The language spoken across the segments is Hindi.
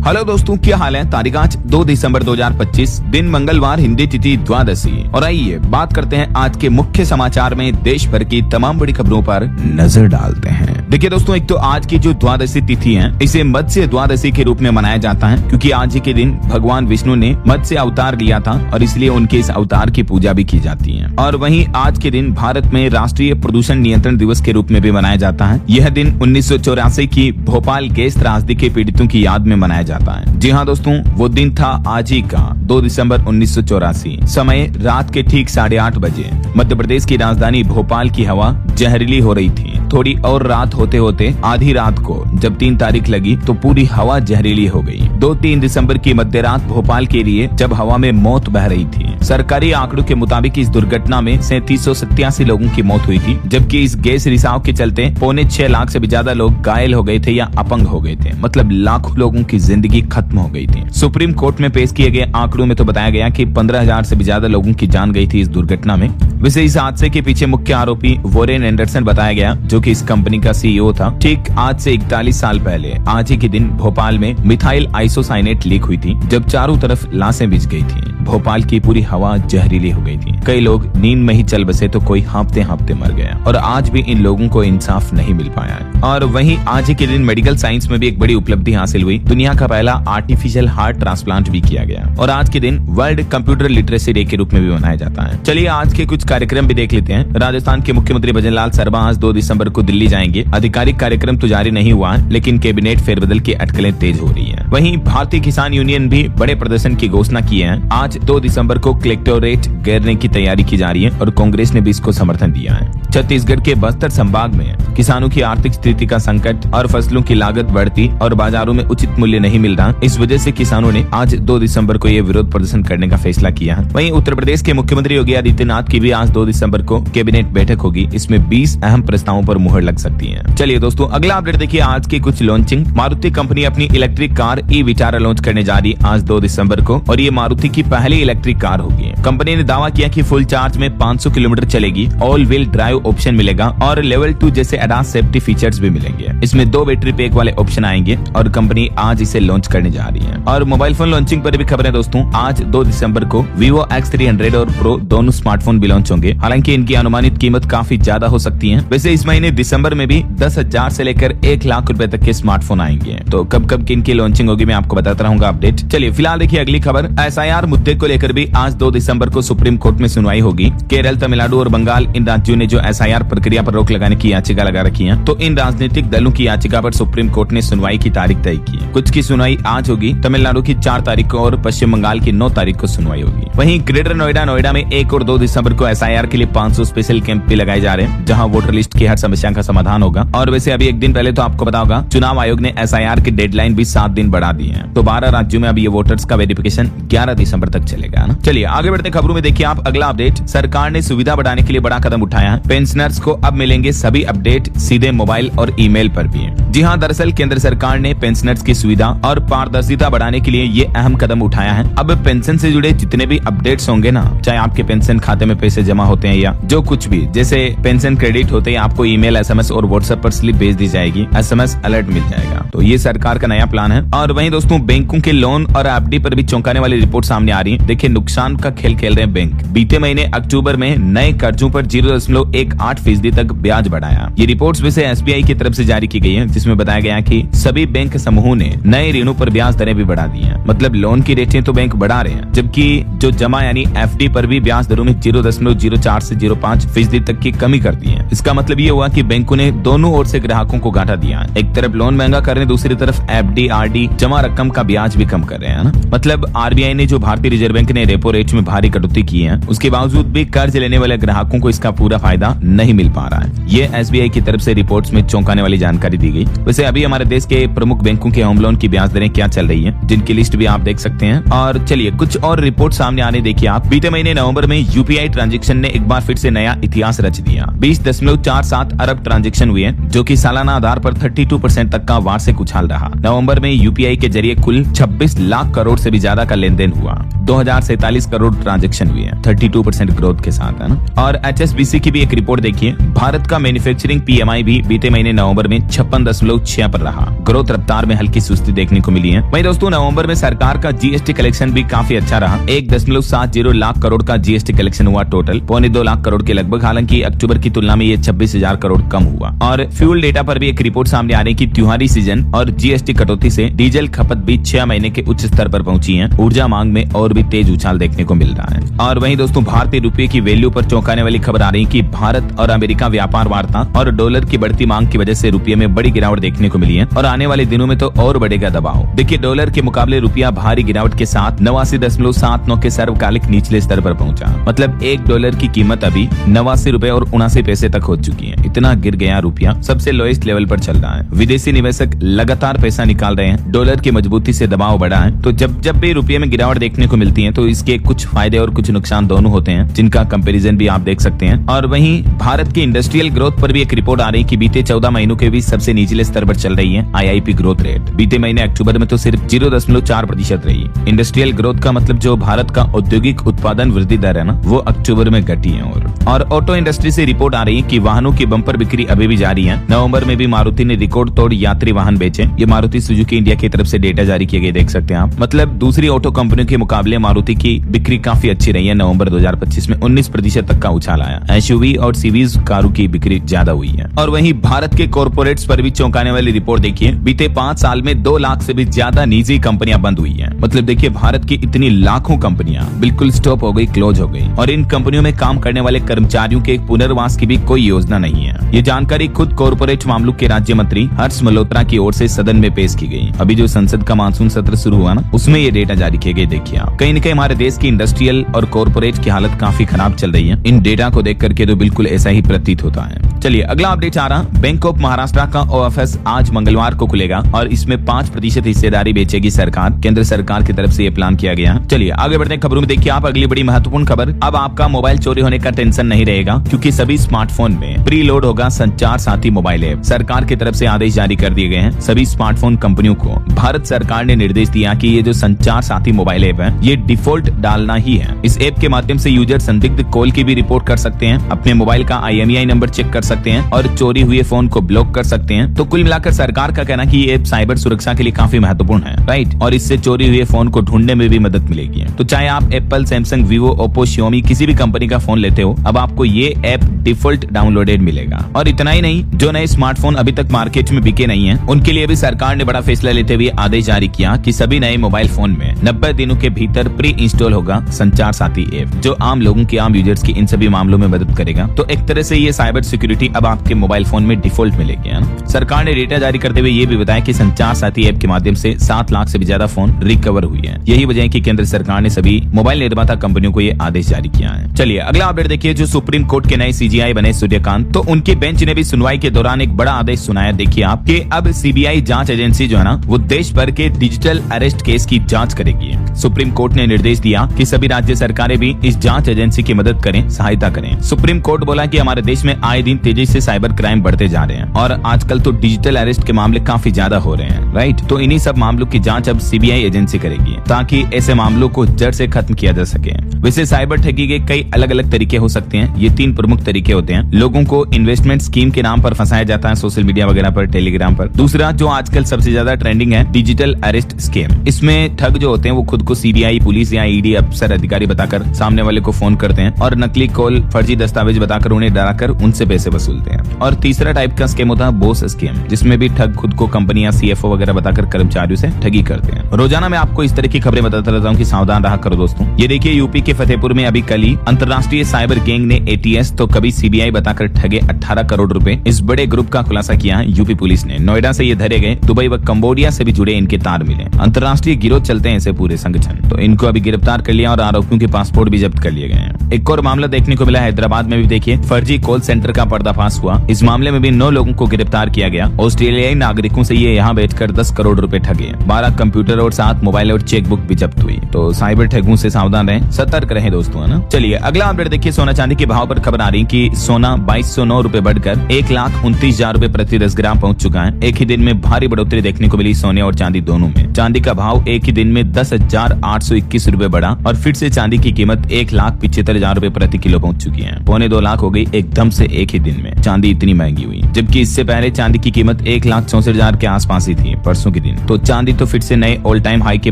हेलो दोस्तों, क्या हाल है। तारीख आज 2 दिसंबर 2025, दिन मंगलवार, हिंदी तिथि द्वादशी। और आइए बात करते हैं आज के मुख्य समाचार में देश भर की तमाम बड़ी खबरों पर नजर डालते हैं। देखिए दोस्तों, एक तो आज की जो द्वादशी तिथि है, इसे मत्स्य द्वादशी के रूप में मनाया जाता है, क्योंकि आज ही के दिन भगवान विष्णु ने मत्स्य अवतार लिया था और इसलिए उनके इस अवतार की पूजा भी की जाती है। और वहीं आज के दिन भारत में राष्ट्रीय प्रदूषण नियंत्रण दिवस के रूप में भी मनाया जाता है। यह दिन 1984 की भोपाल गैस त्रासदी के पीड़ितों की याद में मनाया जाता है। जी हाँ दोस्तों, वो दिन था आज ही का 2 दिसंबर 1984। समय रात के ठीक 8:30 बजे। मध्य प्रदेश की राजधानी भोपाल की हवा जहरीली हो रही थी। थोड़ी और रात होते होते आधी रात को जब 3 तारीख लगी तो पूरी हवा जहरीली हो गई। 2-3 दिसंबर की मध्य रात भोपाल के लिए जब हवा में मौत बह रही थी। सरकारी आंकड़ों के मुताबिक इस दुर्घटना में 3787 लोगों की मौत हुई थी, जबकि इस गैस रिसाव के चलते 6.25 लाख से भी ज्यादा लोग घायल हो गए थे या अपंग हो गए थे। मतलब लाखों लोगों की जिंदगी खत्म हो गई थी। सुप्रीम कोर्ट में पेश किए गए आंकड़ों में तो बताया गया कि 15,000 से भी ज्यादा लोगों की जान गई थी इस दुर्घटना में। वैसे इस हादसे के पीछे मुख्य आरोपी वोरेन एंडरसन बताया गया, जो कि इस कंपनी का सीईओ था। ठीक आज से 41 साल पहले आज ही के दिन भोपाल में मिथाइल आइसोसाइनेट लीक हुई थी, जब चारों तरफ लाशें बिछ गई थी। भोपाल की पूरी हवा जहरीली हो गई थी। कई लोग नींद में ही चल बसे तो कोई हाँफते हाँफते मर गया और आज भी इन लोगों को इंसाफ नहीं मिल पाया है। और वहीं आज ही के दिन मेडिकल साइंस में भी एक बड़ी उपलब्धि हासिल हुई। दुनिया का पहला आर्टिफिशियल हार्ट ट्रांसप्लांट भी किया गया। और आज के दिन वर्ल्ड कंप्यूटर लिटरेसी डे के रूप में भी मनाया जाता है। चलिए आज के कुछ कार्यक्रम भी देख लेते हैं। राजस्थान के मुख्यमंत्री भजनलाल शर्मा आज 2 दिसंबर को दिल्ली जाएंगे। आधिकारिक कार्यक्रम तो जारी नहीं हुआ है, लेकिन कैबिनेट फेरबदल की अटकलें तेज हो रही है। वहीं भारतीय किसान यूनियन भी बड़े प्रदर्शन की घोषणा की है। आज 2 दिसंबर को कलेक्टोरेट घेरने की तैयारी की जा रही है और कांग्रेस ने भी इसको समर्थन दिया है। छत्तीसगढ़ के बस्तर संभाग में किसानों की आर्थिक स्थिति का संकट और फसलों की लागत बढ़ती और बाजारों में उचित मूल्य नहीं मिल रहा, इस वजह से किसानों ने आज 2 दिसंबर को ये विरोध प्रदर्शन करने का फैसला किया है। वहीं उत्तर प्रदेश के मुख्यमंत्री योगी आदित्यनाथ की भी आज 2 दिसंबर को कैबिनेट बैठक होगी। इसमें 20 अहम प्रस्तावों पर मुहर लग सकती है। चलिए दोस्तों, अगला अपडेट देखिए आज की कुछ लॉन्चिंग। मारुति कंपनी अपनी electric car e Vitara launch करने जा रही आज 2 दिसंबर को, और ये मारुति की पहली इलेक्ट्रिक कार होगी। कंपनी ने दावा किया कि फुल चार्ज में 500 किलोमीटर चलेगी, ऑल व्हील ड्राइव ऑप्शन मिलेगा और लेवल 2 जैसे एडवांस सेफ्टी फीचर्स भी मिलेंगे। इसमें 2 बैटरी पैक वाले ऑप्शन आएंगे और कंपनी आज इसे लॉन्च करने जा रही है। और मोबाइल फोन लॉन्चिंग पर भी खबर है दोस्तों। आज 2 दिसंबर को Vivo X300 और Pro दोनों स्मार्टफोन भी लॉन्च होंगे। हालांकि इनकी अनुमानित कीमत काफी ज्यादा हो सकती है। वैसे इस महीने दिसंबर में भी 10,000 से लेकर 1 लाख रुपए तक के स्मार्टफोन आएंगे। तो कब कब इनकी लॉन्चिंग होगी मैं आपको बताता रहूंगा अपडेट। चलिए फिलहाल देखिए अगली खबर। SIR मुद्दे को लेकर भी आज 2 दिसंबर को सुप्रीम कोर्ट में सुनवाई होगी। केरल, तमिलनाडु और बंगाल, इन राज्यों ने जो SIR प्रक्रिया पर रोक लगाने की याचिका लगा रखी है, तो इन राजनीतिक दलों की याचिका पर सुप्रीम कोर्ट ने सुनवाई की तारीख तय की है। कुछ की सुनवाई आज होगी, तमिलनाडु की 4 तारीख को और पश्चिम बंगाल की 9 तारीख को सुनवाई होगी। वहीं ग्रेटर नोएडा में 1 और 2 दिसंबर को SIR के लिए 500 स्पेशल कैंप भी लगाए जा रहे हैं, जहां वोटर लिस्ट की हर समस्या का समाधान होगा। और वैसे अभी एक दिन पहले तो आपको पता होगा, चुनाव आयोग ने SIR की डेडलाइन भी 7 दिन बढ़ा दी है। तो 12 राज्यों में अब ये वोटर्स का वेरिफिकेशन 11 दिसंबर तक चलेगा ना। चलिए आगे बढ़ते खबरों में देखिए आप अगला अपडेट। सरकार ने सुविधा बढ़ाने के लिए बड़ा कदम उठाया है। पेंशनर्स को अब मिलेंगे सभी अपडेट सीधे मोबाइल और ईमेल पर भी। जी हाँ, दरअसल केंद्र सरकार ने पेंशनर्स की सुविधा और पारदर्शिता बढ़ाने के लिए ये अहम कदम उठाया है। अब पेंशन से जुड़े जितने भी अपडेट्स होंगे ना, चाहे आपके पेंशन खाते में पैसे जमा होते हैं या जो कुछ भी, जैसे पेंशन क्रेडिट होते हैं, आपको ईमेल, SMS और व्हाट्सएप पर स्लिप भेज दी जाएगी। SMS अलर्ट मिल जाएगा। तो ये सरकार का नया प्लान है। और वहीं दोस्तों, बैंकों के लोन और FD पर भी चौंकाने वाली रिपोर्ट सामने आ रही है। देखिए नुकसान का खेल खेल रहे हैं बैंक। बीते महीने अक्टूबर में नए कर्जों पर 0.18% तक ब्याज बढ़ाया। ये रिपोर्ट्स वैसे SBI की तरफ से जारी की गई है, जिसमें बताया गया कि सभी बैंक समूहों ने नए ऋणों पर ब्याज दरें भी बढ़ा दी हैं। मतलब लोन की रेटें तो बैंक बढ़ा रहे हैं, जबकि जो जमा यानी FD पर भी ब्याज दरों में 0.04 से 0.5% तक की कमी कर दी है। इसका मतलब ये हुआ कि बैंकों ने दोनों ओर से ग्राहकों को घाटा दिया। एक तरफ लोन महंगा कर रहे हैं, दूसरी तरफ FD RD जमा रकम का ब्याज भी कम कर रहे हैं ना। मतलब RBI ने, जो भारतीय रिजर्व बैंक ने रेपो रेट में भारी कटौती की है, उसके बावजूद भी कर्ज लेने वाले ग्राहकों को इसका पूरा फायदा नहीं मिल पा रहा है। ये SBI की तरफ से रिपोर्ट्स में चौंकाने वाली जानकारी दी गई। वैसे अभी हमारे देश के प्रमुख बैंकों के होम लोन की ब्याज दरें क्या चल रही है, जिनकी लिस्ट भी आप देख सकते हैं। और चलिए कुछ और रिपोर्ट सामने आने देखिए आप। बीते महीने नवंबर में UPI ट्रांजैक्शन ने एक बार फिर से नया इतिहास रच दिया। 20.47 अरब ट्रांजैक्शन हुए, जो कि सालाना आधार पर 32% तक का वार्षिक उछाल रहा। नवंबर में UPI के जरिए कुल 26 लाख करोड़ से भी ज्यादा का लेन देन हुआ। 2047 करोड़ ट्रांजैक्शन हुई है, 32% ग्रोथ के साथ, है ना। और HSBC की भी एक रिपोर्ट देखिए, भारत का मैन्युफैक्चरिंग PMI भी बीते महीने नवंबर में 56.6 पर रहा। ग्रोथ रफ्तार में हल्की सुस्ती देखने को मिली है। वहीं दोस्तों नवंबर में सरकार का GST कलेक्शन भी काफी अच्छा रहा। 1.70 लाख करोड़ का GST कलेक्शन हुआ टोटल, 1.25 लाख करोड़ के लगभग। हालांकि अक्टूबर की तुलना में ये 26,000 करोड़ कम हुआ। और फ्यूल डेटा पर भी एक रिपोर्ट सामने आ रही कि त्योहारी सीजन और GST कटौती से डीजल खपत भी 6 महीने के उच्च स्तर पर पहुंची है। ऊर्जा मांग में और भी तेज उछाल देखने को मिल रहा है। और वहीं दोस्तों भारतीय रुपये की वैल्यू पर चौंकाने वाली खबर आ रही कि भारत और अमेरिका व्यापार वार्ता और डॉलर की बढ़ती मांग की वजह से रुपये में बड़ी गिरावट देखने को मिली है और आने वाले दिनों में तो और बढ़ेगा दबाव। देखिए डॉलर के मुकाबले रुपया भारी गिरावट के साथ 89.79 के सर्वकालिक निचले स्तर पर पहुंचा। मतलब $1 की कीमत अभी 89 रुपए और 79 पैसे तक हो चुकी है। इतना गिर गया रुपया, सबसे लोएस्ट लेवल पर चल रहा है। विदेशी निवेशक लगातार पैसा निकाल रहे हैं, डॉलर की मजबूती से दबाव बढ़ा है। तो जब भी रुपये में गिरावट देखने को मिलती है तो इसके कुछ फायदे और कुछ नुकसान दोनों होते हैं, जिनका कंपैरिजन भी आप देख सकते हैं। और वहीं भारत की इंडस्ट्रियल ग्रोथ पर भी एक रिपोर्ट आ रही कि बीते 14 महीनों के बीच सबसे निचले स्तर पर चल रही है IIP ग्रोथ रेट। बीते महीने अक्टूबर में तो सिर्फ 0.4% रही। इंडस्ट्रियल ग्रोथ का मतलब जो भारत का औद्योगिक उत्पादन वृद्धि दर है ना, वो अक्टूबर में घटी है। और ऑटो इंडस्ट्री से रिपोर्ट आ रही है कि वाहनों की बम्पर बिक्री अभी भी जारी है। नवंबर में भी मारुति ने रिकॉर्ड तोड़ यात्री वाहन बेचे। ये मारुति सुजुकी इंडिया की तरफ से डेटा जारी किए गए, देख सकते हैं आप। मतलब दूसरी ऑटो कंपनियों के मुकाबले मारुति की बिक्री काफी अच्छी रही है। नवंबर 2025 में 19% तक का उछाल आया। SUV और सीवीज कारों की बिक्री ज्यादा हुई है। और वहीं भारत के कॉर्पोरेट्स पर भी चौंकाने वाली रिपोर्ट देखिए, बीते 5 साल में 2 लाख से भी ज्यादा निजी कंपनियां बंद हुई हैं। मतलब देखिए भारत की इतनी लाखों कंपनियां बिल्कुल स्टॉप हो गई, क्लोज हो गई। और इन कंपनियों में काम करने वाले कर्मचारियों के पुनर्वास की भी कोई योजना नहीं है। ये जानकारी खुद कॉर्पोरेट मामलों के राज्य मंत्री हर्ष मल्होत्रा की ओर से सदन में पेश की गई। अभी जो संसद का मानसून सत्र शुरू हुआ ना, उसमें ये डेटा जारी किए गए। देखिए आप, कहीं न कहीं हमारे देश की इंडस्ट्रियल और कॉर्पोरेट की हालत काफी खराब चल रही है। इन डेटा को देख करके तो बिल्कुल ऐसा ही प्रतीत होता है। चलिए अगला अपडेट आ रहा, बैंक ऑफ महाराष्ट्र का OFS आज मंगलवार को खुलेगा और इसमें 5% हिस्सेदारी बेचेगी सरकार। केंद्र सरकार की तरफ से ये प्लान किया गया। चलिए आगे बढ़ते हैं खबरों में। देखिए आप अगली बड़ी महत्वपूर्ण खबर, अब आपका मोबाइल चोरी होने का टेंशन नहीं रहेगा, क्योंकि सभी स्मार्टफोन में प्री लोड होगा संचार साथी मोबाइल ऐप। सरकार की तरफ से आदेश जारी कर दिए गए हैं। सभी स्मार्टफोन कंपनियों को भारत सरकार ने निर्देश दिया कि ये जो संचार साथी मोबाइल ऐप है, ये डिफॉल्ट डालना ही है। इस ऐप के माध्यम से यूजर संदिग्ध कॉल की भी रिपोर्ट कर सकते हैं, अपने मोबाइल का IMEI नंबर चेक कर सकते हैं और चोरी हुए फोन को ब्लॉक कर सकते हैं। तो कुल मिलाकर सरकार का कहना कि ये ऐप साइबर सुरक्षा के लिए काफी महत्वपूर्ण है, राइट। और इससे चोरी हुए फोन को ढूंढने में भी मदद मिलेगी। तो चाहे आप Apple, Samsung, Vivo, Oppo, Xiaomi किसी भी कंपनी का फोन लेते हो, अब आपको ये ऐप डिफॉल्ट डाउनलोडेड मिलेगा। और इतना ही नहीं, जो नए स्मार्टफोन अभी तक मार्केट में बिके नहीं है, उनके लिए भी सरकार ने बड़ा फैसला लेते हुए आदेश जारी किया कि सभी नए मोबाइल फोन में 90 दिनों के भीतर प्री इंस्टॉल होगा संचार साथी ऐप, जो आम लोगों की, आम यूजर्स की इन सभी मामलों में मदद करेगा। तो एक तरह से ये साइबर सिक्योरिटी अब आपके मोबाइल फोन में डिफॉल्ट मिलेगी, है ना। सरकार ने डेटा जारी करते हुए ये भी बताया कि संचार साथी ऐप के माध्यम से 7 लाख से भी ज्यादा फोन रिकवर हुई है। यही वजह है कि केंद्र सरकार ने सभी मोबाइल निर्माता कंपनियों को ये आदेश जारी किया है। चलिए अगला अपडेट देखिए, जो सुप्रीम कोर्ट के नए CGI बने सूर्यकांत, तो उनके बेंच ने भी सुनवाई के दौरान एक बड़ा आदेश सुनाया। देखिए आप कि अब CBI जांच एजेंसी जो है ना, वो देश भर के डिजिटल अरेस्ट केस की जांच करेगी। सुप्रीम कोर्ट ने निर्देश दिया कि सभी राज्य सरकारें भी इस जांच एजेंसी की मदद करें, सहायता करें। सुप्रीम कोर्ट बोला कि हमारे देश में आए दिन तेजी से साइबर क्राइम बढ़ते जा रहे हैं और आजकल तो डिजिटल अरेस्ट के मामले काफी ज्यादा हो रहे हैं, राइट। तो इन्हीं सब मामलों की जांच अब CBI एजेंसी करेगी, ताकि ऐसे मामलों को जड़ से खत्म किया जा सके। वैसे साइबर ठगी के कई अलग अलग तरीके हो सकते हैं। ये 3 प्रमुख तरीके होते हैं। लोगों को इन्वेस्टमेंट स्कीम के नाम पर फंसाया जाता है सोशल मीडिया वगैरह पर, टेलीग्राम पर। दूसरा जो आजकल सबसे ज्यादा ट्रेंडिंग है, डिजिटल अरेस्ट स्कीम। इसमें ठग जो होते हैं वो खुद को CBI, पुलिस या ED अफसर अधिकारी बताकर सामने वाले को फोन करते हैं और नकली कॉल, फर्जी दस्तावेज बताकर उन्हें डराकर उनसे पैसे वसूलते हैं। और तीसरा टाइप का स्कीम होता है बॉस स्कीम, जिसमें भी ठग खुद को कंपनी या CFO वगैरह बताकर कर्मचारियों से ठगी करते हैं। रोजाना मैं आपको इस तरह की खबरें बताता रहता हूँ कि सावधान रहा करो दोस्तों। ये देखिए यूपी के फतेहपुर में अभी कल ही अंतर्राष्ट्रीय साइबर गैंग ने ATS तो कभी CBI बताकर ठगे 18 करोड़ रुपए। इस बड़े ग्रुप का खुलासा किया है यूपी पुलिस ने। नोएडा से ये धरे गए, दुबई व कंबोडिया से भी जुड़े इनके तार मिले। अंतर्राष्ट्रीय गिरोह चलते हैं ऐसे पूरे संगठन। तो इनको अभी गिरफ्तार कर लिया और आरोपियों के पासपोर्ट भी जब्त कर लिए गए हैं। एक और मामला देखने को मिला हैदराबाद में भी। देखिए फर्जी कॉल सेंटर का पर्दाफाश हुआ। इस मामले में भी 9 लोगों को गिरफ्तार किया गया। ऑस्ट्रेलियाई नागरिकों से ये यहाँ बैठकर 10 करोड़ रुपए ठगे। 12 कंप्यूटर और 7 मोबाइल और चेकबुक भी जब्त हुई। तो साइबर ठगों से सावधान रहें, सतर्क रहें दोस्तों, है ना। चलिए अगला अपडेट देखिए। सोना चांदी के भाव पर खबर आ रही कि सोना 2209 रुपए बढ़कर 1,29,000 रुपए प्रति 10 ग्राम पहुंच चुका है। एक ही दिन में भारी बढ़ोतरी देखने को मिली सोने और चांदी दोनों में। चांदी का भाव एक ही दिन में 10,821 रुपए बढ़ा और फिर से चांदी की कीमत 1,75,000 रुपए प्रति किलो पहुंच चुकी है। 2.25 लाख हो गई एकदम से एक ही दिन में। चांदी इतनी महंगी हुई, जबकि इससे पहले चांदी की कीमत 1,64,000 के आसपास ही थी परसों के दिन। तो चांदी तो फिर से नए ऑल टाइम हाई के